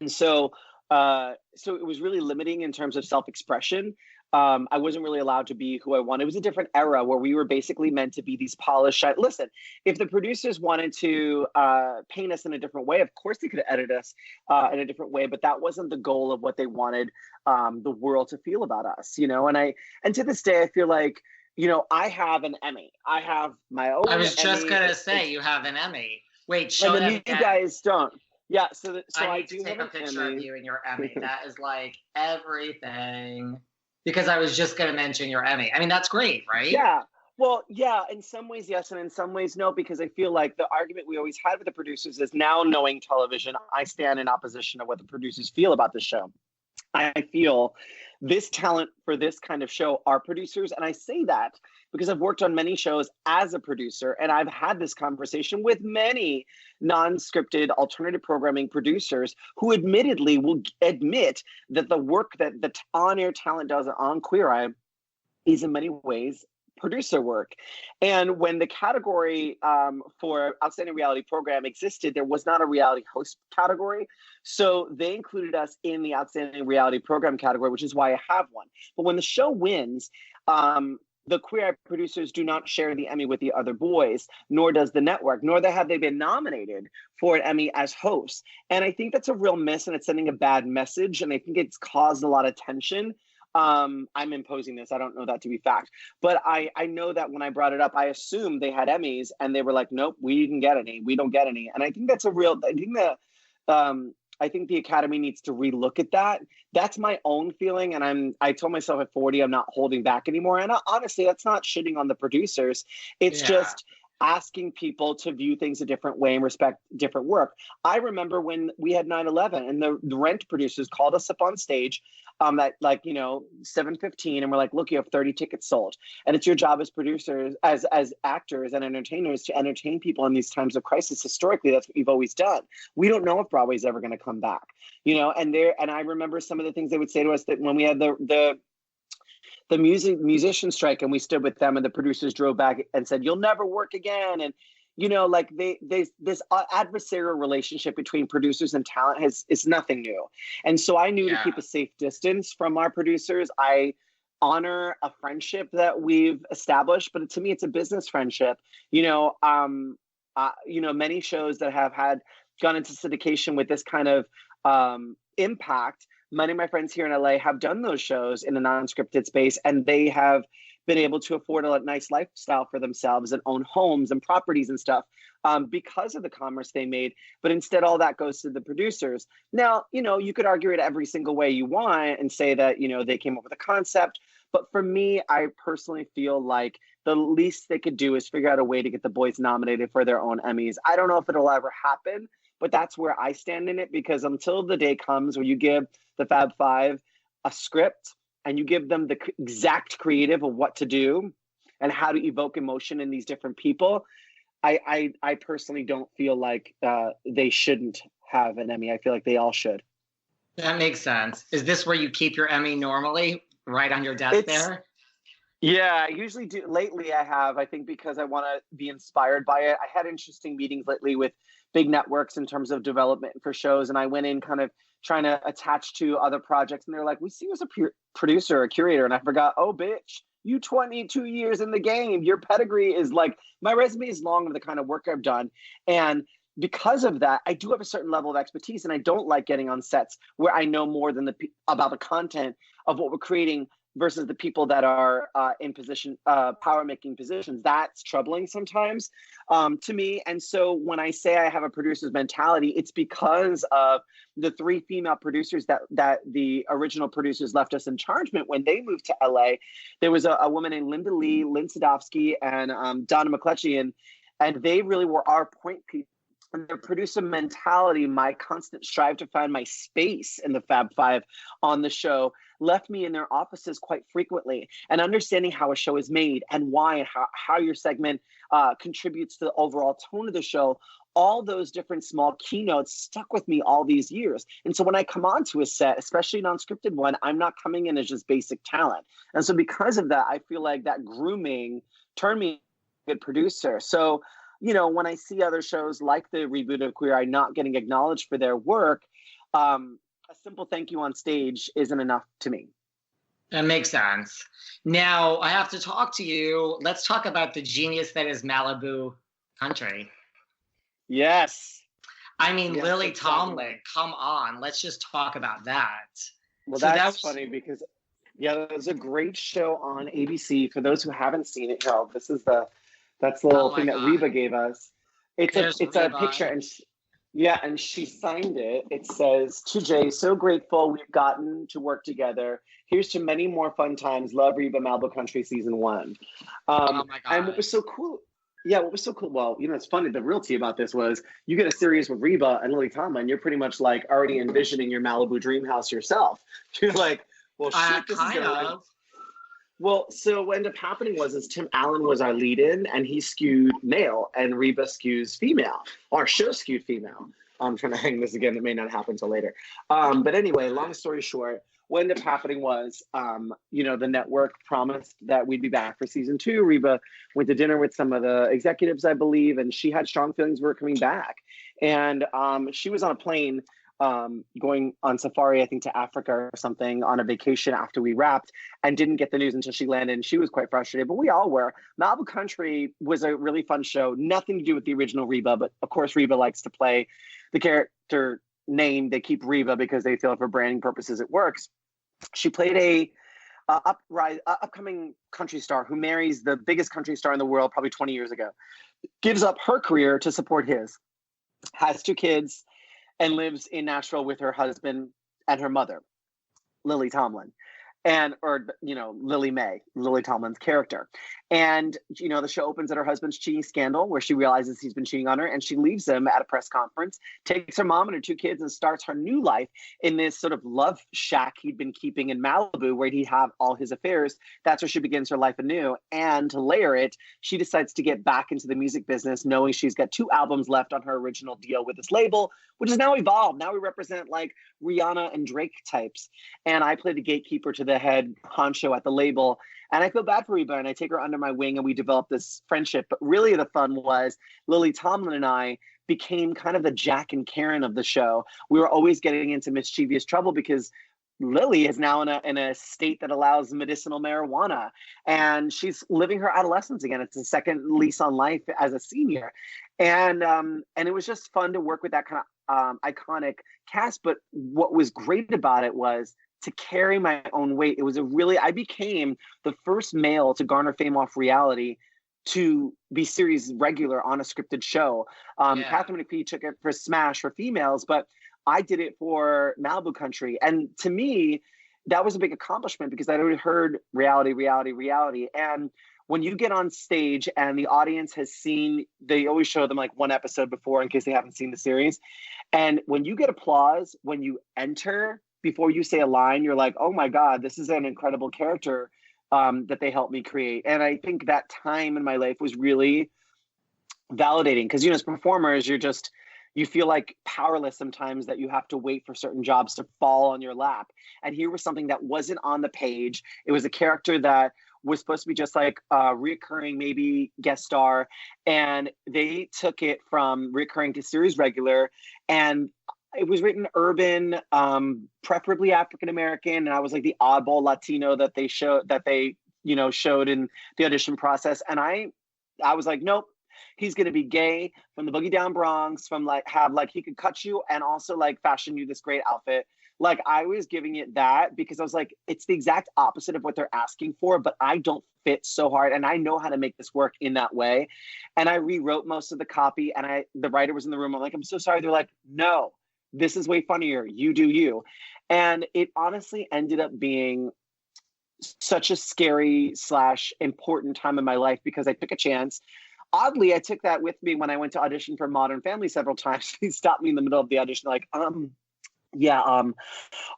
so it was really limiting in terms of self-expression. I wasn't really allowed to be who I wanted. It was a different era where we were basically meant to be these polished. Listen, if the producers wanted to paint us in a different way, of course they could edit us in a different way, but that wasn't the goal of what they wanted the world to feel about us, you know. And to this day, I feel like, you know, I have an Emmy. I have my own.
I was just
Emmy.
gonna say you have an Emmy. Wait, show
and
that
you
again.
guys don't. Yeah, so
I
do
need to take
have
a
an
picture
Emmy.
of you and your Emmy. That is like everything. Because I was just going to mention your Emmy. I mean, that's great, right?
Yeah. Well, yeah, in some ways, yes, and in some ways, no, because I feel like the argument we always had with the producers is, now knowing television, I stand in opposition of what the producers feel about the show. I feel this talent for this kind of show are producers. And I say that because I've worked on many shows as a producer, and I've had this conversation with many non-scripted alternative programming producers who admittedly will admit that the work that the on-air talent does on Queer Eye is in many ways producer work. And when the category for Outstanding Reality Program existed, there was not a reality host category. So they included us in the Outstanding Reality Program category, which is why I have one. But when the show wins, the Queer Eye producers do not share the Emmy with the other boys, nor does the network, nor have they been nominated for an Emmy as hosts. And I think that's a real miss, and it's sending a bad message. And I think it's caused a lot of tension. I'm imposing this. I don't know that to be fact, but I know that when I brought it up, I assumed they had Emmys, and they were like, nope, we didn't get any. We don't get any. And I think that's a real, I think the Academy needs to relook at that. That's my own feeling. And I told myself at 40, I'm not holding back anymore. And honestly, that's not shitting on the producers. It's just asking people to view things a different way and respect different work. I remember when we had 9/11 and the Rent producers called us up on stage at 7:15, and we're like, look, you have 30 tickets sold, and it's your job as producers, as actors and entertainers, to entertain people in these times of crisis. Historically, that's what we've always done. We don't know if Broadway's ever going to come back, and I remember some of the things they would say to us, that when we had the musician strike, and we stood with them, and the producers drove back and said, you'll never work again. And this adversarial relationship between producers and talent is nothing new. And so I knew to keep a safe distance from our producers. I honor a friendship that we've established, but to me, it's a business friendship. Many shows that have gone into syndication with this kind of impact, many of my friends here in LA have done those shows in a non-scripted space, and they have been able to afford a nice lifestyle for themselves and own homes and properties and stuff because of the commerce they made. But instead, all that goes to the producers. Now, you could argue it every single way you want and say that, they came up with a concept. But for me, I personally feel like the least they could do is figure out a way to get the boys nominated for their own Emmys. I don't know if it'll ever happen, but that's where I stand in it, because until the day comes where you give the Fab Five a script and you give them the exact creative of what to do and how to evoke emotion in these different people, I personally don't feel like they shouldn't have an Emmy. I feel like they all should.
That makes sense. Is this where you keep your Emmy normally, right on your desk there?
Yeah, I usually do. Lately, I have, I think, because I want to be inspired by it. I had interesting meetings lately with big networks in terms of development for shows, and I went in kind of trying to attach to other projects, and they're like, we see you as a producer, a curator. And I forgot, oh, bitch, you 22 years in the game. Your pedigree is my resume is long of the kind of work I've done. And because of that, I do have a certain level of expertise, and I don't like getting on sets where I know more than about the content of what we're creating versus the people that are in position, power-making positions. That's troubling sometimes to me. And so when I say I have a producer's mentality, it's because of the 3 female producers that the original producers left us in chargement when they moved to LA. There was a woman named Linda Lee, Lynn Sadowski, and Donna McClutchy, and they really were our point people. And their producer mentality, my constant strive to find my space in the Fab Five on the show, left me in their offices quite frequently. And understanding how a show is made and why, and how your segment contributes to the overall tone of the show, all those different small keynotes stuck with me all these years. And so when I come onto a set, especially a non-scripted one, I'm not coming in as just basic talent. And so because of that, I feel like that grooming turned me into a good producer. So when I see other shows like the Reboot of Queer Eye not getting acknowledged for their work, a simple thank you on stage isn't enough to me.
That makes sense. Now I have to talk to you. Let's talk about the genius that is Malibu country.
Yes.
I mean,
Yes,
Lily
let's talk about
Tomlin,
it.
come on. Let's just talk about that.
Well,
So that
that's
was,
funny because yeah, it was a great show on ABC. For those who haven't seen it, Harold, that's the
oh
little thing
my
that
God.
Reba gave us.
There's
It's a
Reba.
picture, and yeah, and she signed it. It says, "To Jay, so grateful we've gotten to work together. Here's to many more fun times. Love, Reba, Malibu Country Season 1."
Oh my
And what
God.
was so cool? Yeah, what was so cool? Well, it's funny. The real tea about this was you get a series with Reba and Lily Tomlin. You're pretty much like already envisioning your Malibu dream house yourself. You're like, well, shit, this is
Kind
gonna like.
of.
Well, so what ended up happening was Tim Allen was our lead-in, and he skewed male, and Reba skews female. Our show skewed female. I'm trying to hang this again. It may not happen till later. But anyway, long story short, what ended up happening was, the network promised that we'd be back for season 2. Reba went to dinner with some of the executives, I believe, and she had strong feelings we were coming back. And she was on a plane going on safari, I think to Africa or something, on a vacation after we wrapped, and didn't get the news until she landed. And she was quite frustrated, but we all were. Malibu Country was a really fun show. Nothing to do with the original Reba, but of course Reba likes to play the character name. They keep Reba because they feel for branding purposes it works. She played a upcoming country star who marries the biggest country star in the world probably 20 years ago, gives up her career to support his, has 2 kids, and lives in Nashville with her husband and her mother, Lily Tomlin. Lily Tomlin's character. And, the show opens at her husband's cheating scandal where she realizes he's been cheating on her, and she leaves him at a press conference, takes her mom and her 2 kids, and starts her new life in this sort of love shack he'd been keeping in Malibu where he'd have all his affairs. That's where she begins her life anew. And to layer it, she decides to get back into the music business, knowing she's got 2 albums left on her original deal with this label, which has now evolved. Now we represent like Rihanna and Drake types. And I play the gatekeeper to the head honcho at the label. And I feel bad for Reba, and I take her under my wing, and we develop this friendship. But really the fun was Lily Tomlin and I became kind of the Jack and Karen of the show. We were always getting into mischievous trouble because Lily is now in a state that allows medicinal marijuana, and she's living her adolescence again. It's a second lease on life as a senior. And it was just fun to work with that kind of iconic cast. But what was great about it was to carry my own weight. I became the first male to garner fame off reality to be series regular on a scripted show. Catherine McPhee took it for Smash for females, but I did it for Malibu Country. And to me, that was a big accomplishment because I'd already heard reality. And when you get on stage and the audience has seen, they always show them like one episode before in case they haven't seen the series. And when you get applause, when you enter, before you say a line, you're like, oh my God, this is an incredible character that they helped me create. And I think that time in my life was really validating because, as performers, you feel like powerless sometimes, that you have to wait for certain jobs to fall on your lap. And here was something that wasn't on the page. It was a character that was supposed to be just like a reoccurring, maybe guest star. And they took it from recurring to series regular. And it was written urban, preferably African-American. And I was like the oddball Latino that they showed in the audition process. And I was like, nope, he's going to be gay from the Boogie Down Bronx, he could cut you and also like fashion you this great outfit. Like I was giving it that because I was like, it's the exact opposite of what they're asking for, but I don't fit so hard. And I know how to make this work in that way. And I rewrote most of the copy, and the writer was in the room. I'm like, I'm so sorry. They're like, no, this is way funnier. You do you. And it honestly ended up being such a scary / important time in my life because I took a chance. Oddly, I took that with me when I went to audition for Modern Family several times. He stopped me in the middle of the audition like,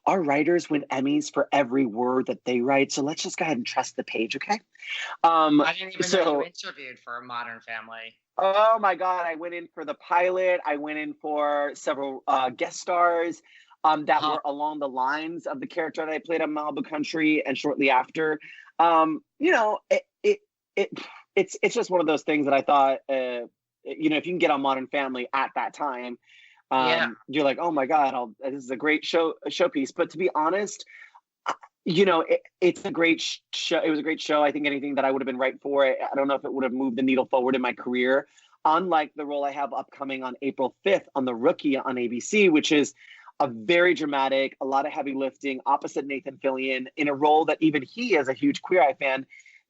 our writers win Emmys for every word that they write, so let's just go ahead and trust the page, okay?
I didn't even know you interviewed for Modern Family.
Oh my God, I went in for the pilot. I went in for several guest stars that were along the lines of the character that I played on Malibu Country and shortly after. It's just one of those things that I thought, if you can get on Modern Family at that time, you're like, oh my God, this is a great showpiece. But to be honest, it's a great show. It was a great show. I think anything that I would have been right for, I don't know if it would have moved the needle forward in my career. Unlike the role I have upcoming on April 5th on The Rookie on ABC, which is a very dramatic, a lot of heavy lifting, opposite Nathan Fillion, in a role that even he, as a huge Queer Eye fan,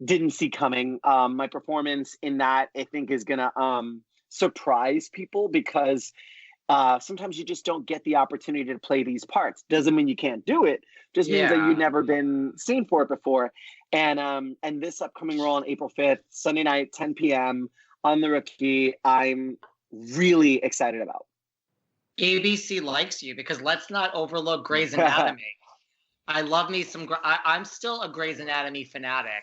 didn't see coming. My performance in that, I think, is going to surprise people because sometimes you just don't get the opportunity to play these parts. Doesn't mean you can't do it. Just means that you've never been seen for it before. And this upcoming role on April 5th, Sunday night, 10 p.m. on The Rookie, I'm really excited about.
ABC likes you because let's not overlook Grey's Anatomy. I love me some. I'm still a Grey's Anatomy fanatic.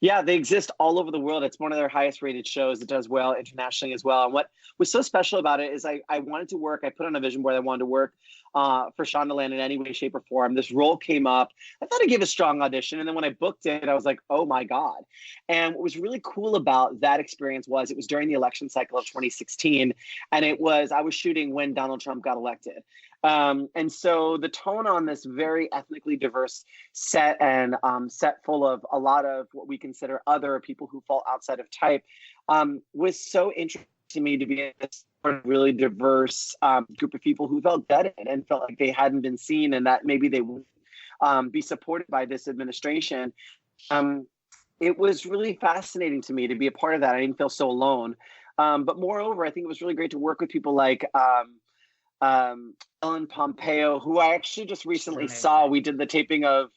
Yeah, they exist all over the world. It's one of their highest rated shows. It does well internationally as well. And what was so special about it is I wanted to work. I put on a vision board. I wanted to work for Shondaland in any way, shape, or form. This role came up. I thought I gave a strong audition. And then when I booked it, I was like, oh my God. And what was really cool about that experience was it was during the election cycle of 2016. And I was shooting when Donald Trump got elected. And so the tone on this very ethnically diverse set and set full of a lot of what we consider other people who fall outside of type was so interesting to me to be in this really diverse group of people who felt dead and felt like they hadn't been seen and that maybe they would be supported by this administration. It was really fascinating to me to be a part of that. I didn't feel so alone. But moreover, I think it was really great to work with people like Ellen Pompeo, who I actually just recently saw. We did the taping of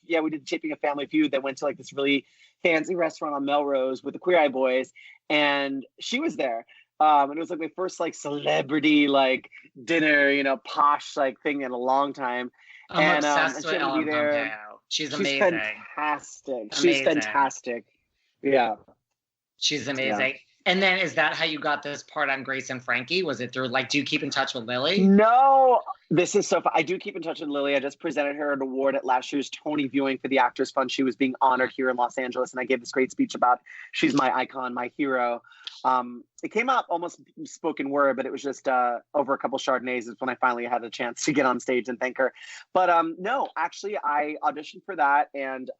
Family Feud that went to like this really fancy restaurant on Melrose with the Queer Eye Boys, and she was there. And it was like my first like celebrity like dinner, posh like thing in a long time.
I'm obsessed with Ellen Pompeo. She's amazing.
Fantastic. She's fantastic. Yeah.
She's amazing. Yeah. And then is that how you got this part on Grace and Frankie? Was it through do you keep in touch with Lily?
No, this is so fun. I do keep in touch with Lily. I just presented her an award at last year's Tony viewing for the Actors Fund. She was being honored here in Los Angeles. And I gave this great speech about she's my icon, my hero. It came out almost spoken word, but it was just over a couple Chardonnays is when I finally had a chance to get on stage and thank her. But no, actually I auditioned for that. And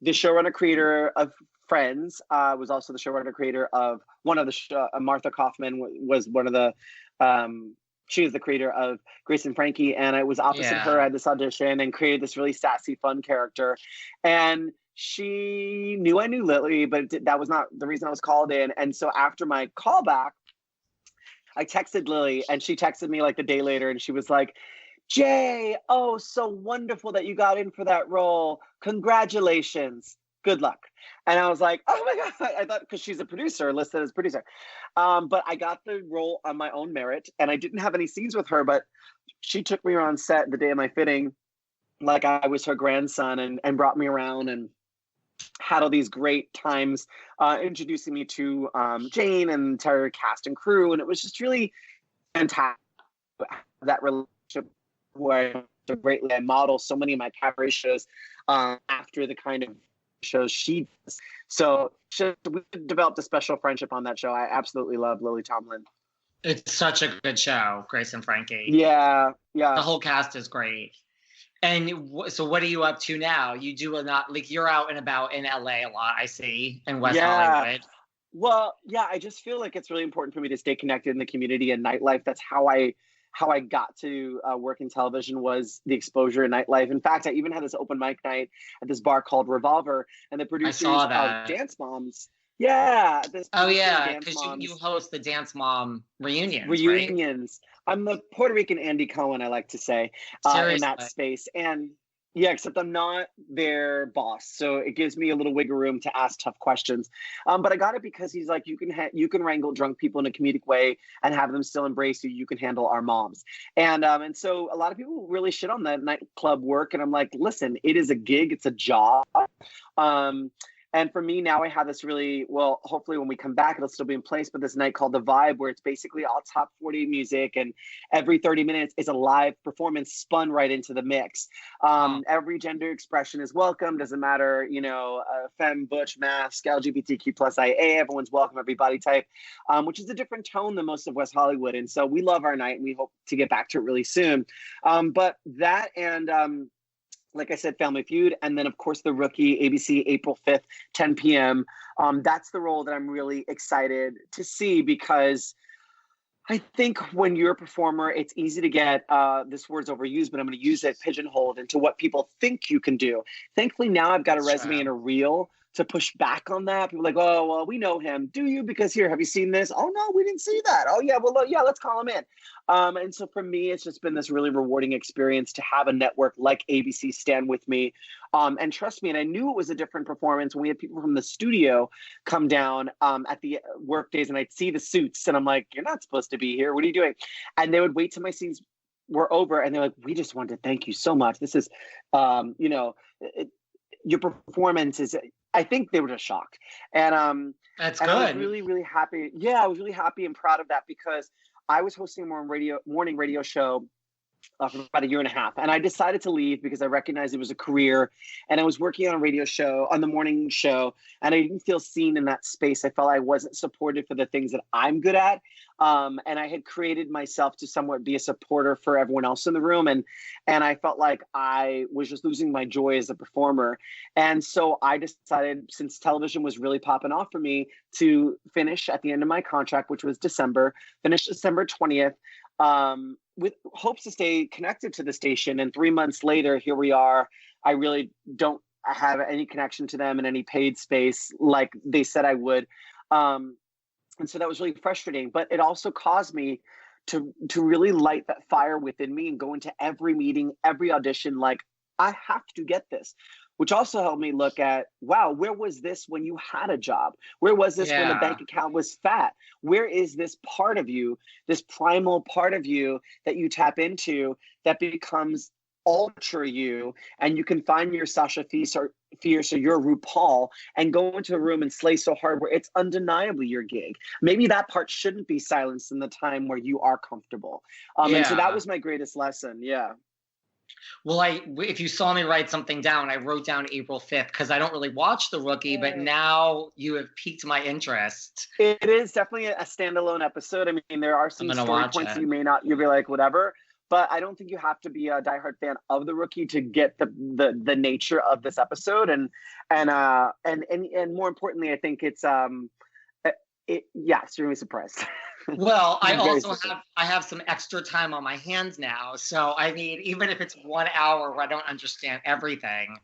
the showrunner creator of Friends was also the showrunner creator of one of the Martha Kaufman was one of the she is the creator of Grace and Frankie, and I was opposite her at this audition and created this really sassy fun character. And she knew I knew Lily, but that was not the reason I was called in. And so after my callback, I texted Lily and she texted me like the day later and she was like, Jay, oh, so wonderful that you got in for that role. Congratulations. Good luck. And I was like, oh my God, I thought because she's a producer, listed as producer. But I got the role on my own merit and I didn't have any scenes with her, but she took me around set the day of my fitting, like I was her grandson and brought me around and had all these great times introducing me to Jane and the entire cast and crew. And it was just really fantastic, that relationship where I model so many of my cabaret shows after the kind of shows she does. So we developed a special friendship on that show. I absolutely love Lily Tomlin.
It's such a good show, Grace and Frankie.
Yeah.
The whole cast is great. And so what are you up to now? You do you're out and about in LA a lot, I see, in West Hollywood.
Well, yeah, I just feel like it's really important for me to stay connected in the community and nightlife. That's how I got to work in television, was the exposure in nightlife. In fact, I even had this open mic night at this bar called Revolver, and the producers of Dance Moms. Yeah.
Because you host the Dance Mom reunions. Right?
I'm the Puerto Rican Andy Cohen, I like to say, in that space. And yeah, except I'm not their boss. So it gives me a little wiggle room to ask tough questions. But I got it because he's like, you can wrangle drunk people in a comedic way and have them still embrace you. You can handle our moms. And so a lot of people really shit on that nightclub work. And I'm like, listen, it is a gig. It's a job. And for me now, I have this really, well, hopefully when we come back, it'll still be in place, but this night called The Vibe, where it's basically all top 40 music, and every 30 minutes is a live performance spun right into the mix. Every gender expression is welcome. Doesn't matter, femme, butch, mask, LGBTQ plus IA, everyone's welcome, every body type, which is a different tone than most of West Hollywood. And so we love our night and we hope to get back to it really soon. But that and like I said, Family Feud, and then of course The Rookie, ABC, April 5th, 10 p.m. That's the role that I'm really excited to see, because I think when you're a performer, it's easy to get, this word's overused, but I'm going to use it, pigeonholed into what people think you can do. Thankfully, now I've got a resume and a reel to push back on that. People are like, oh, well, we know him. Do you? Because here, have you seen this? Oh, no, we didn't see that. Oh, yeah, well, yeah, let's call him in. And so for me, it's just been this really rewarding experience to have a network like ABC stand with me. And trust me, and I knew it was a different performance when we had people from the studio come down at the work days, and I'd see the suits, and I'm like, you're not supposed to be here. What are you doing? And they would wait till my scenes were over, and they're like, we just wanted to thank you so much. This is, your performance is, I think they were just shocked. And
that's
and
good.
I was really, really happy. Yeah, I was really happy and proud of that, because I was hosting a morning radio show for about a year and a half. And I decided to leave because I recognized it was a career, and I was working on a radio show, on the morning show, and I didn't feel seen in that space. I felt I wasn't supported for the things that I'm good at. And I had created myself to somewhat be a supporter for everyone else in the room. And I felt like I was just losing my joy as a performer. And so I decided, since television was really popping off for me, to finish at the end of my contract, which was finish December 20th. With hopes to stay connected to the station. And 3 months later, here we are. I really don't have any connection to them in any paid space like they said I would. And so that was really frustrating, but it also caused me to really light that fire within me and go into every meeting, every audition, like, I have to get this. Which also helped me look at, wow, where was this when you had a job? Where was this when the bank account was fat? Where is this part of you, this primal part of you that you tap into that becomes ultra you, and you can find your Sasha Fierce or your RuPaul and go into a room and slay so hard where it's undeniably your gig. Maybe that part shouldn't be silenced in the time where you are comfortable. And so that was my greatest lesson. Yeah.
Well, if you saw me write something down, I wrote down April 5th because I don't really watch The Rookie, but now you have piqued my interest.
It is definitely a standalone episode. I mean, there are some story points you'll be like, whatever, but I don't think you have to be a diehard fan of The Rookie to get the nature of this episode. And more importantly, I think it's, yes, you're really surprised.
Well, I have some extra time on my hands now. So, I mean, even if it's 1 hour where I don't understand everything.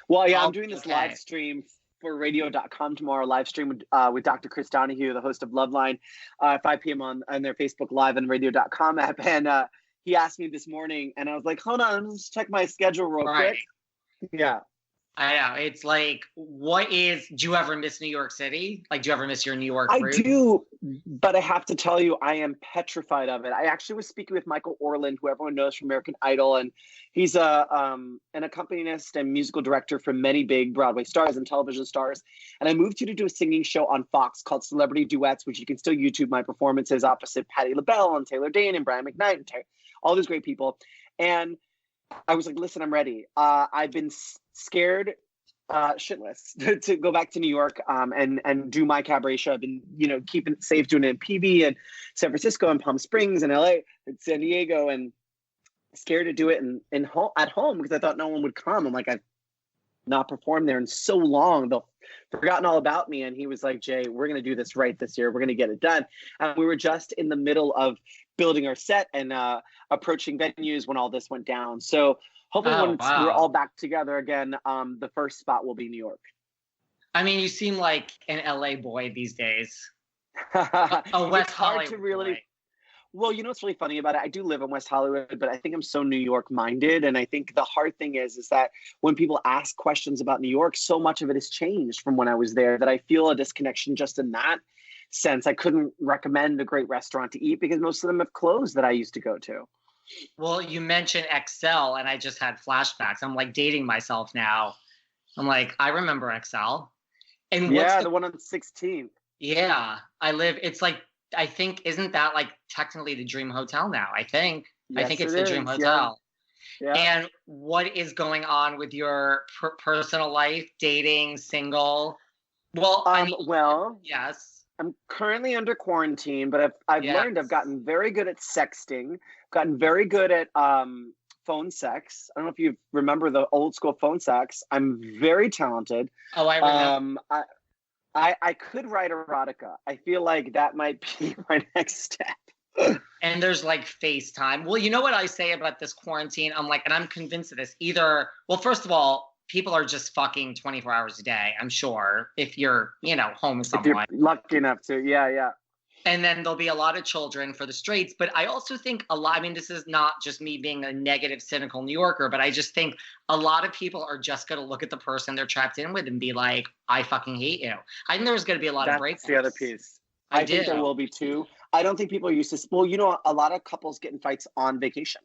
Well, yeah, I'm doing this live stream for radio.com tomorrow, live stream with Dr. Chris Donahue, the host of Loveline, 5 p.m. on their Facebook Live and radio.com app. And he asked me this morning, and I was like, hold on, let's check my schedule real quick. Yeah.
I know. It's like, do you ever miss New York City? Like, do you ever miss your New York roots?
I do, but I have to tell you, I am petrified of it. I actually was speaking with Michael Orland, who everyone knows from American Idol, and he's an accompanist and musical director for many big Broadway stars and television stars. And I moved here to do a singing show on Fox called Celebrity Duets, which you can still YouTube my performances opposite Patti LaBelle and Taylor Dane and Brian McKnight and all these great people. And I was like, listen, I'm ready. I've been scared shitless to go back to New York and do my cabaret show. I've been, keeping it safe, doing it in PV and San Francisco and Palm Springs and LA and San Diego, and scared to do it at home because I thought no one would come. I'm like, I've not performed there in so long. They'll forgotten all about me. And he was like, Jay, we're going to do this right this year. We're going to get it done. And we were just in the middle of building our set and approaching venues when all this went down. So hopefully we're all back together again, the first spot will be New York.
I mean, you seem like an LA boy these days. A West Hollywood boy.
Well, what's really funny about it? I do live in West Hollywood, but I think I'm so New York minded. And I think the hard thing is that when people ask questions about New York, so much of it has changed from when I was there that I feel a disconnection just in that sense. I couldn't recommend a great restaurant to eat because most of them have closed that I used to go to.
Well, you mentioned Excel, and I just had flashbacks. I'm like dating myself now. I'm like, I remember Excel. And
the one on 16th.
Yeah, it's like, I think, isn't that like technically the Dream Hotel now? I think it's the Dream Hotel. Yeah. And what is going on with your personal life, dating, single? Well, yes.
I'm currently under quarantine, but I've learned I've gotten very good at sexting, gotten very good at phone sex. I don't know if you remember the old school phone sex. I'm very talented.
Oh, I remember.
I could write erotica. I feel like that might be my next step.
And there's like FaceTime. Well, you know what I say about this quarantine? I'm like, and I'm convinced of this. Either, well, first of all, people are just fucking 24 hours a day, I'm sure, if you're, home with someone.
If you're lucky enough to, yeah.
And then there'll be a lot of children for the straights. But I also think this is not just me being a negative, cynical New Yorker, but I just think a lot of people are just going to look at the person they're trapped in with and be like, I fucking hate you. I think there's going to be a lot of breakups.
That's the other piece. I think there will be too. I don't think people are used to, well, a lot of couples get in fights on vacation.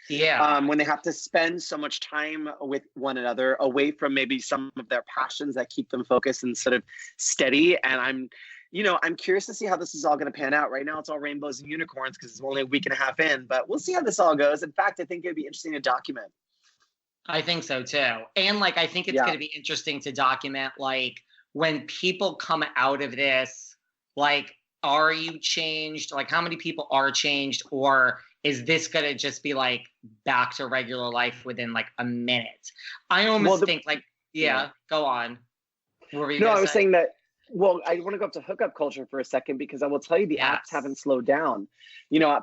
Yeah.
When they have to spend so much time with one another, away from maybe some of their passions that keep them focused and sort of steady. And I'm curious to see how this is all going to pan out. Right now, it's all rainbows and unicorns because it's only a week and a half in, but we'll see how this all goes. In fact, I think it'd be interesting to document.
I think so too. And I think it's going to be interesting to document, when people come out of this, are you changed? How many people are changed? Or is this going to just be back to regular life within a minute? I almost think go on. What were you
I was saying that, well, I want to go up to hookup culture for a second because I will tell you the apps haven't slowed down.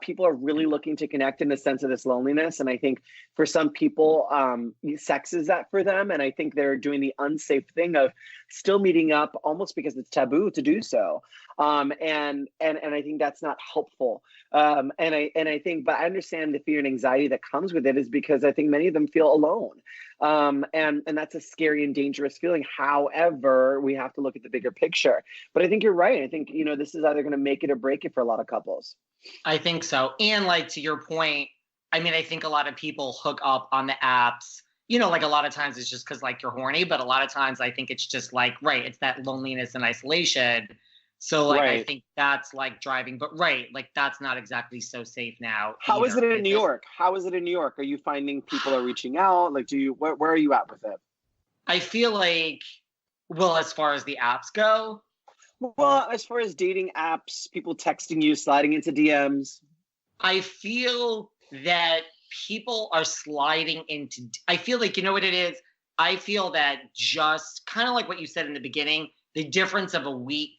People are really looking to connect in the sense of this loneliness. And I think for some people, sex is that for them. And I think they're doing the unsafe thing of still meeting up almost because it's taboo to do so. And I think that's not helpful. And I think, but I understand the fear and anxiety that comes with it is because I think many of them feel alone. And that's a scary and dangerous feeling. However, we have to look at the bigger picture. But I think you're right. I think, this is either going to make it or break it for a lot of couples.
I think so. And to your point, I think a lot of people hook up on the apps, a lot of times it's just because you're horny, but a lot of times I think it's just it's that loneliness and isolation. So I think that's driving, but that's not exactly so safe now.
How is it in New York? How is it in New York? Are you finding people are reaching out? Where are you at with it?
I feel as far as the apps go.
Well, as far as dating apps, people texting you, sliding into DMs.
I feel that people are sliding into, I feel you know what it is? I feel that just kind of what you said in the beginning, the difference of a week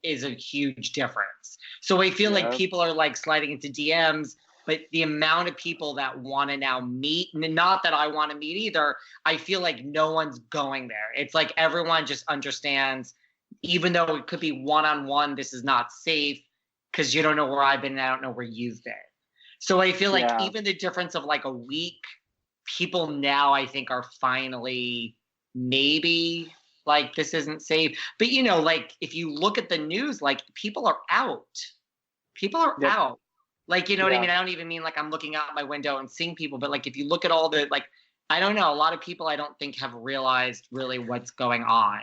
is a huge difference. So I feel people are sliding into DMs, but the amount of people that want to now meet, not that I want to meet either, I feel no one's going there. It's everyone just understands, even though it could be one-on-one, this is not safe because you don't know where I've been and I don't know where you've been. So I feel even the difference of a week, people now I think are finally maybe this isn't safe. But if you look at the news, people are out. People are out. You know what I mean? I don't even mean I'm looking out my window and seeing people, but if you look at all the I don't know, a lot of people I don't think have realized really what's going on.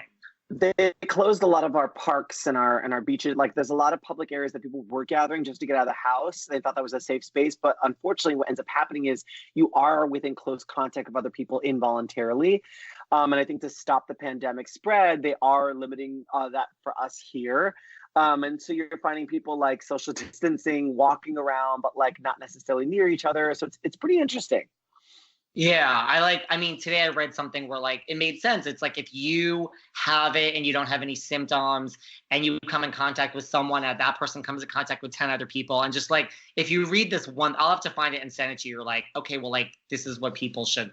They closed a lot of our parks and our beaches. There's a lot of public areas that people were gathering just to get out of the house. They thought that was a safe space. But unfortunately, what ends up happening is you are within close contact of other people involuntarily. And I think to stop the pandemic spread, they are limiting that for us here. And so you're finding people social distancing, walking around, but not necessarily near each other. So it's pretty interesting.
Yeah, today I read something where it made sense. It's if you have it and you don't have any symptoms and you come in contact with someone and that person comes in contact with 10 other people and just if you read this one, I'll have to find it and send it to you. You're okay, well, this is what people should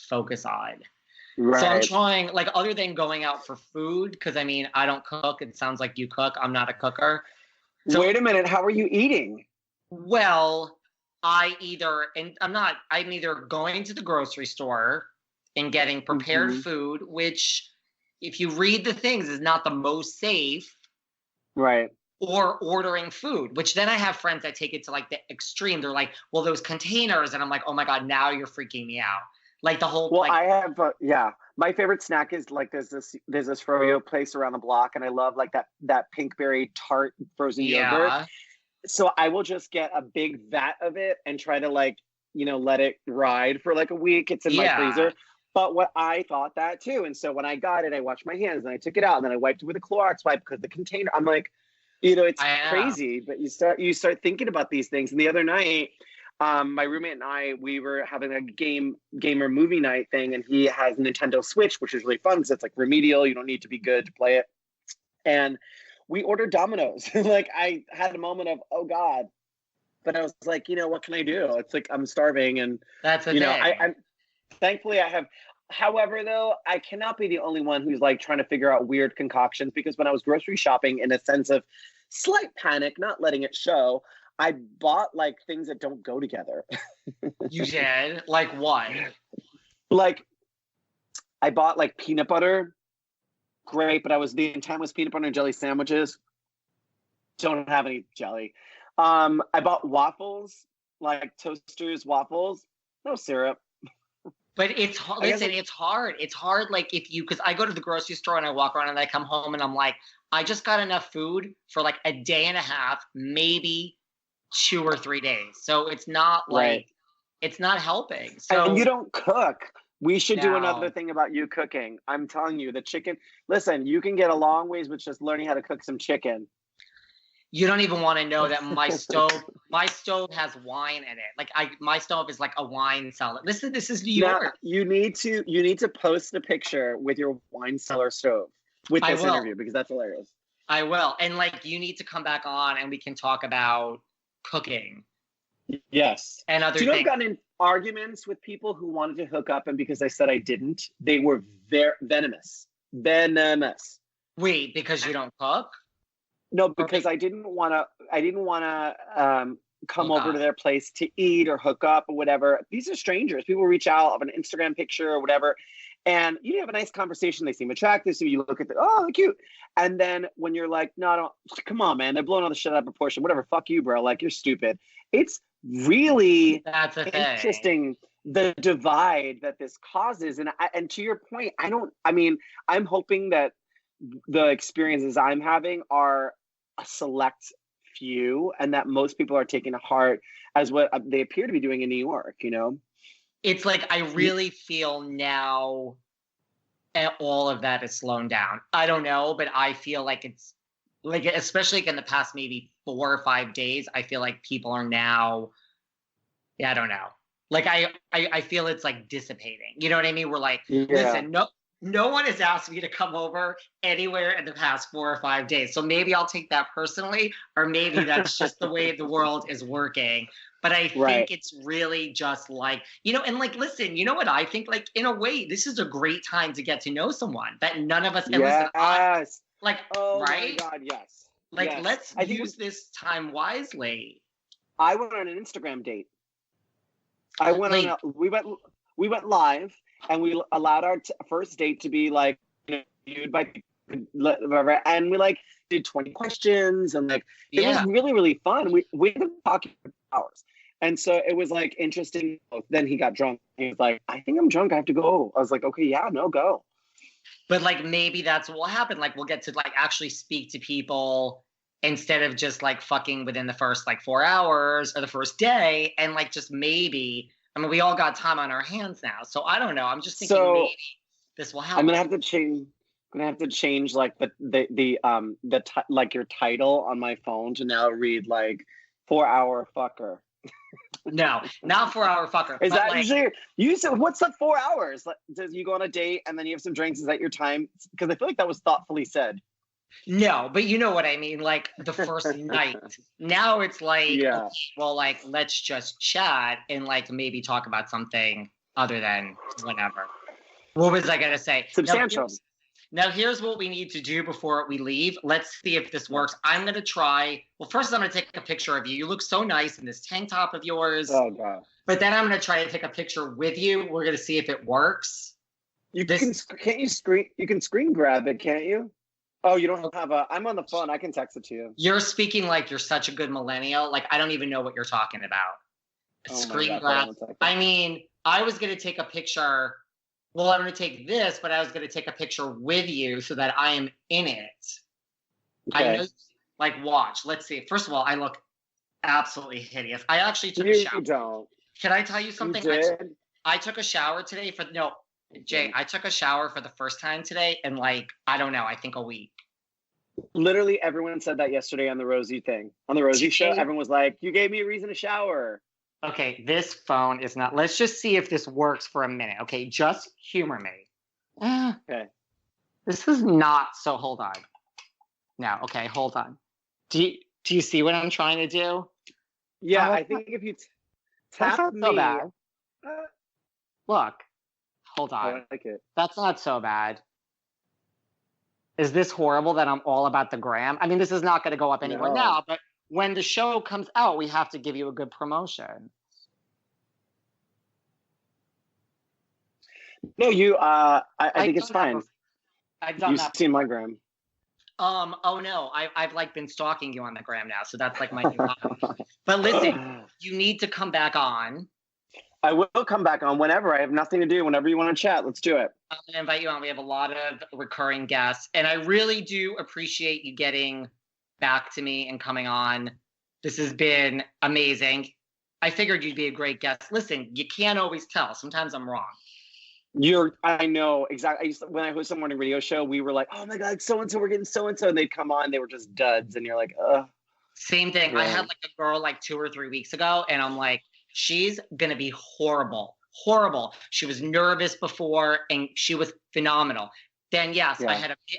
focus on. Right. So I'm trying other than going out for food, because I don't cook. It sounds like you cook. I'm not a cooker.
So, wait a minute. How are you eating?
Well, I'm either going to the grocery store and getting prepared food, which if you read the things is not the most safe. Right. Or ordering food, which then I have friends that take it to the extreme. They're well, those containers. And I'm oh my God, now you're freaking me out. The whole.
Well, I have, my favorite snack is there's this froyo place around the block. And I love that pinkberry tart frozen yogurt. So I will just get a big vat of it and try to let it ride for a week. It's in my freezer. But what I thought that too. And so when I got it, I washed my hands and I took it out and then I wiped it with a Clorox wipe because the container, I'm it's crazy. But you start thinking about these things. And the other night My roommate and I, we were having a gamer movie night thing, and he has a Nintendo Switch, which is really fun because it's like remedial. You don't need to be good to play it. And we ordered Domino's. Like, I had a moment of, oh God. But I was like, what can I do? It's like, I'm starving. And,
that's a thing.
I'm thankfully I have. However, though, I cannot be the only one who's like trying to figure out weird concoctions, because when I was grocery shopping in a sense of slight panic, not letting it show, I bought like things that don't go together.
You did? Like what?
Like, I bought like peanut butter. Great, but the intent was peanut butter and jelly sandwiches. Don't have any jelly. I bought waffles, like Toasters waffles. No syrup.
But it's hard. Listen, it's hard. It's hard. Like because I go to the grocery store and I walk around and I come home and I'm like, I just got enough food for like a day and a half, maybe 2 or 3 days. So it's not like, it's not helping. So
and you don't cook. We should do another thing about you cooking. I'm telling you, the chicken. Listen, you can get a long ways with just learning how to cook some chicken.
You don't even want to know that my stove has wine in it. Like my stove is like a wine cellar. This is New York.
You need to post a picture with your wine cellar stove with this interview, because that's hilarious.
I will. And like, you need to come back on and we can talk about cooking.
Yes.
And other
things.
I've
gotten in arguments with people who wanted to hook up, and because I said I didn't, they were very venomous.
Wait, because you don't cook?
No, because I didn't want to come over to their place to eat or hook up or whatever. These are strangers. People reach out of an Instagram picture or whatever, and you have a nice conversation. They seem attractive, so you look at they're cute. And then when you're like, no, don't, come on, man, they're blowing all the shit out of proportion. Whatever, fuck you, bro. Like, you're stupid. It's really interesting, the divide that this causes. And to your point, I'm hoping that the experiences I'm having are a select few, and that most people are taking to heart as what they appear to be doing in New York.
It's like, I really feel now all of that is slowed down. I don't know, but I feel like it's like, especially in the past maybe 4 or 5 days, I feel like people are now, I don't know. Like, I feel it's like dissipating. You know what I mean? We're like, listen, no one has asked me to come over anywhere in the past 4 or 5 days. So maybe I'll take that personally, or maybe that's just the way the world is working. But I think it's really just like, and like, listen, you know what I think? Like, in a way, this is a great time to get to know someone that none of us, and listen, like,
oh
right?
my God, yes.
Like,
yes.
let's use this time wisely.
I went on an Instagram date. We went live, and we allowed our first date to be like viewed by whatever, and we like did 20 questions, and like it was really, really fun. We ended up talking for hours, and so it was like interesting. Then he got drunk. He was like, "I think I'm drunk. I have to go." I was like, "Okay, yeah, no, go."
But like, maybe that's what will happen. Like, we'll get to like actually speak to people instead of just like fucking within the first like 4 hours or the first day, and like, just maybe. I mean, we all got time on our hands now, so I don't know. I'm just thinking maybe this will happen.
I'm gonna have to change like like your title on my phone to now read like 4-hour fucker.
No, not 4-hour fucker.
Is that like, you said, what's the 4 hours? Like, does you go on a date and then you have some drinks? Is that your time? Because I feel like that was thoughtfully said.
No, but you know what I mean, like the first night. Now it's like, okay, well, like, let's just chat and like maybe talk about something other than whatever. What was I gonna say?
Substantial.
Now here's what we need to do before we leave. Let's see if this works. I'm gonna try. Well, first I'm gonna take a picture of you. You look so nice in this tank top of yours.
Oh God.
But then I'm gonna try to take a picture with you. We're gonna see if it works.
You can screen grab it, can't you? Oh, you don't have I'm on the phone. I can text it to you.
You're speaking like you're such a good millennial. Like, I don't even know what you're talking about. Screen grab. I mean, I was going to take a picture. Well, I'm going to take this, but I was going to take a picture with you so that I am in it. Okay. I know, like, watch. Let's see. First of all, I look absolutely hideous. I actually took a shower.
You don't.
Can I tell you something?
You did?
I took a shower today Jay, I took a shower for the first time today in like, I don't know, I think a week.
Literally everyone said that yesterday on the Rosie thing. On the Rosie show, everyone was like, you gave me a reason to shower.
Okay, this phone is not. Let's just see if this works for a minute. Okay, just humor me.
Okay.
This is not. So hold on. Now, okay, hold on. Do you see what I'm trying to do?
Yeah, I think if you
that's
tap
not so
me.
bad. Look, hold on.
I like it.
That's not so bad. Is this horrible that I'm all about the gram? I mean, this is not going to go up anywhere now, but when the show comes out, we have to give you a good promotion.
No, I think it's fine. You've seen my gram.
Oh no, I've like been stalking you on the gram now, so that's like my new hobby. But listen, you need to come back on.
I will come back on whenever. I have nothing to do. Whenever you want to chat, let's do it.
I'm going to invite you on. We have a lot of recurring guests, and I really do appreciate you getting back to me and coming on. This has been amazing. I figured you'd be a great guest. Listen, you can't always tell. Sometimes I'm wrong.
I know exactly. When I hosted a morning radio show, we were like, oh my God, so-and-so, we're getting so-and-so. And they'd come on, they were just duds. And you're like, ugh.
Same thing. Yeah. I had like a girl like 2 or 3 weeks ago, and I'm like, she's going to be horrible. She was nervous before, and she was phenomenal. Then, yes, yeah.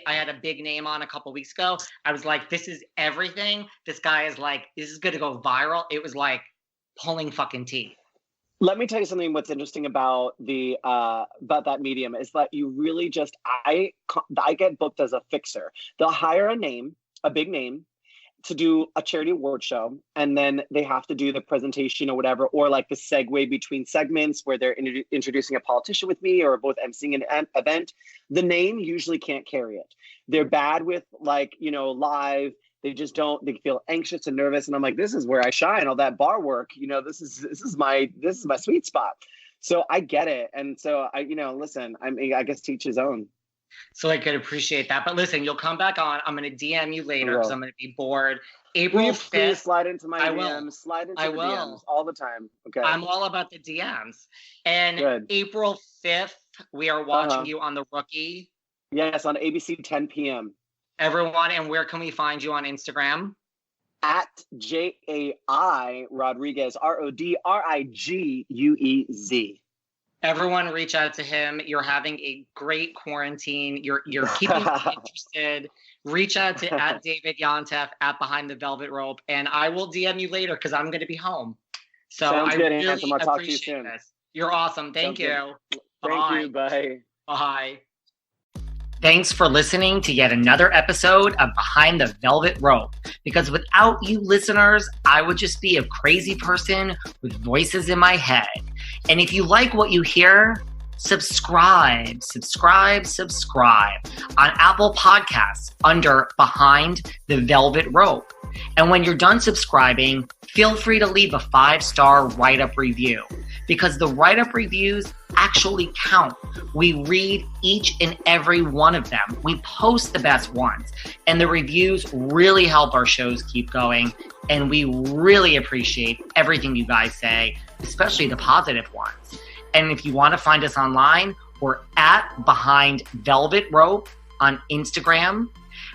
I had a big name on a couple weeks ago. I was like, this is everything. This guy is like, this is going to go viral. It was like pulling fucking teeth.
Let me tell you something. What's interesting about about that medium is that you really just I get booked as a fixer. They'll hire a big name, to do a charity award show, and then they have to do the presentation or whatever, or like the segue between segments where they're introducing a politician with me or both emceeing an event. The name usually can't carry it. They're bad with like, live. They just don't, they feel anxious and nervous. And I'm like, this is where I shine, all that bar work, this is my sweet spot. So I get it. And so listen, I guess teach his own.
So I could appreciate that. But listen, you'll come back on. I'm going to DM you later because I'm going to be bored. April 5th.
Please slide into my DMs. Slide into the DMs all the time. Okay.
I'm all about the DMs. And good. April 5th, we are watching you on The Rookie.
Yes, on ABC 10 p.m.
Everyone, and where can we find you on Instagram?
At JAI Rodriguez, RODRIGUEZ.
Everyone reach out to him. You're having a great quarantine. You're keeping me interested. Reach out to at David Yontef at Behind the Velvet Rope, and I will DM you later because I'm going to be home. So
sounds good,
really
Anthem. I'll talk to you soon.
This. You're awesome. Thank you.
Thank you. Bye.
Bye. Thanks for listening to yet another episode of Behind the Velvet Rope. Because without you listeners, I would just be a crazy person with voices in my head. And if you like what you hear, subscribe on Apple Podcasts under Behind the Velvet Rope. And when you're done subscribing, feel free to leave a 5-star write-up review because the write-up reviews actually count. We read each and every one of them. We post the best ones, and the reviews really help our shows keep going, and we really appreciate everything you guys say, especially the positive ones. And if you want to find us online, we're at Behind Velvet Rope on Instagram.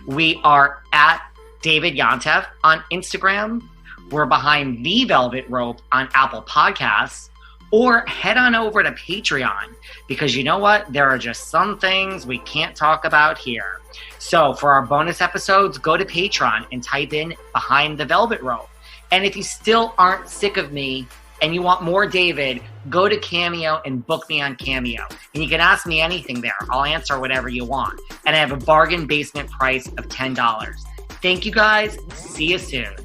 We are at David Yontef on Instagram. We're Behind the Velvet Rope on Apple Podcasts. Or head on over to Patreon, because you know what? There are just some things we can't talk about here. So for our bonus episodes, go to Patreon and type in Behind the Velvet Rope. And if you still aren't sick of me and you want more David, go to Cameo and book me on Cameo. And you can ask me anything there. I'll answer whatever you want. And I have a bargain basement price of $10. Thank you guys. See you soon.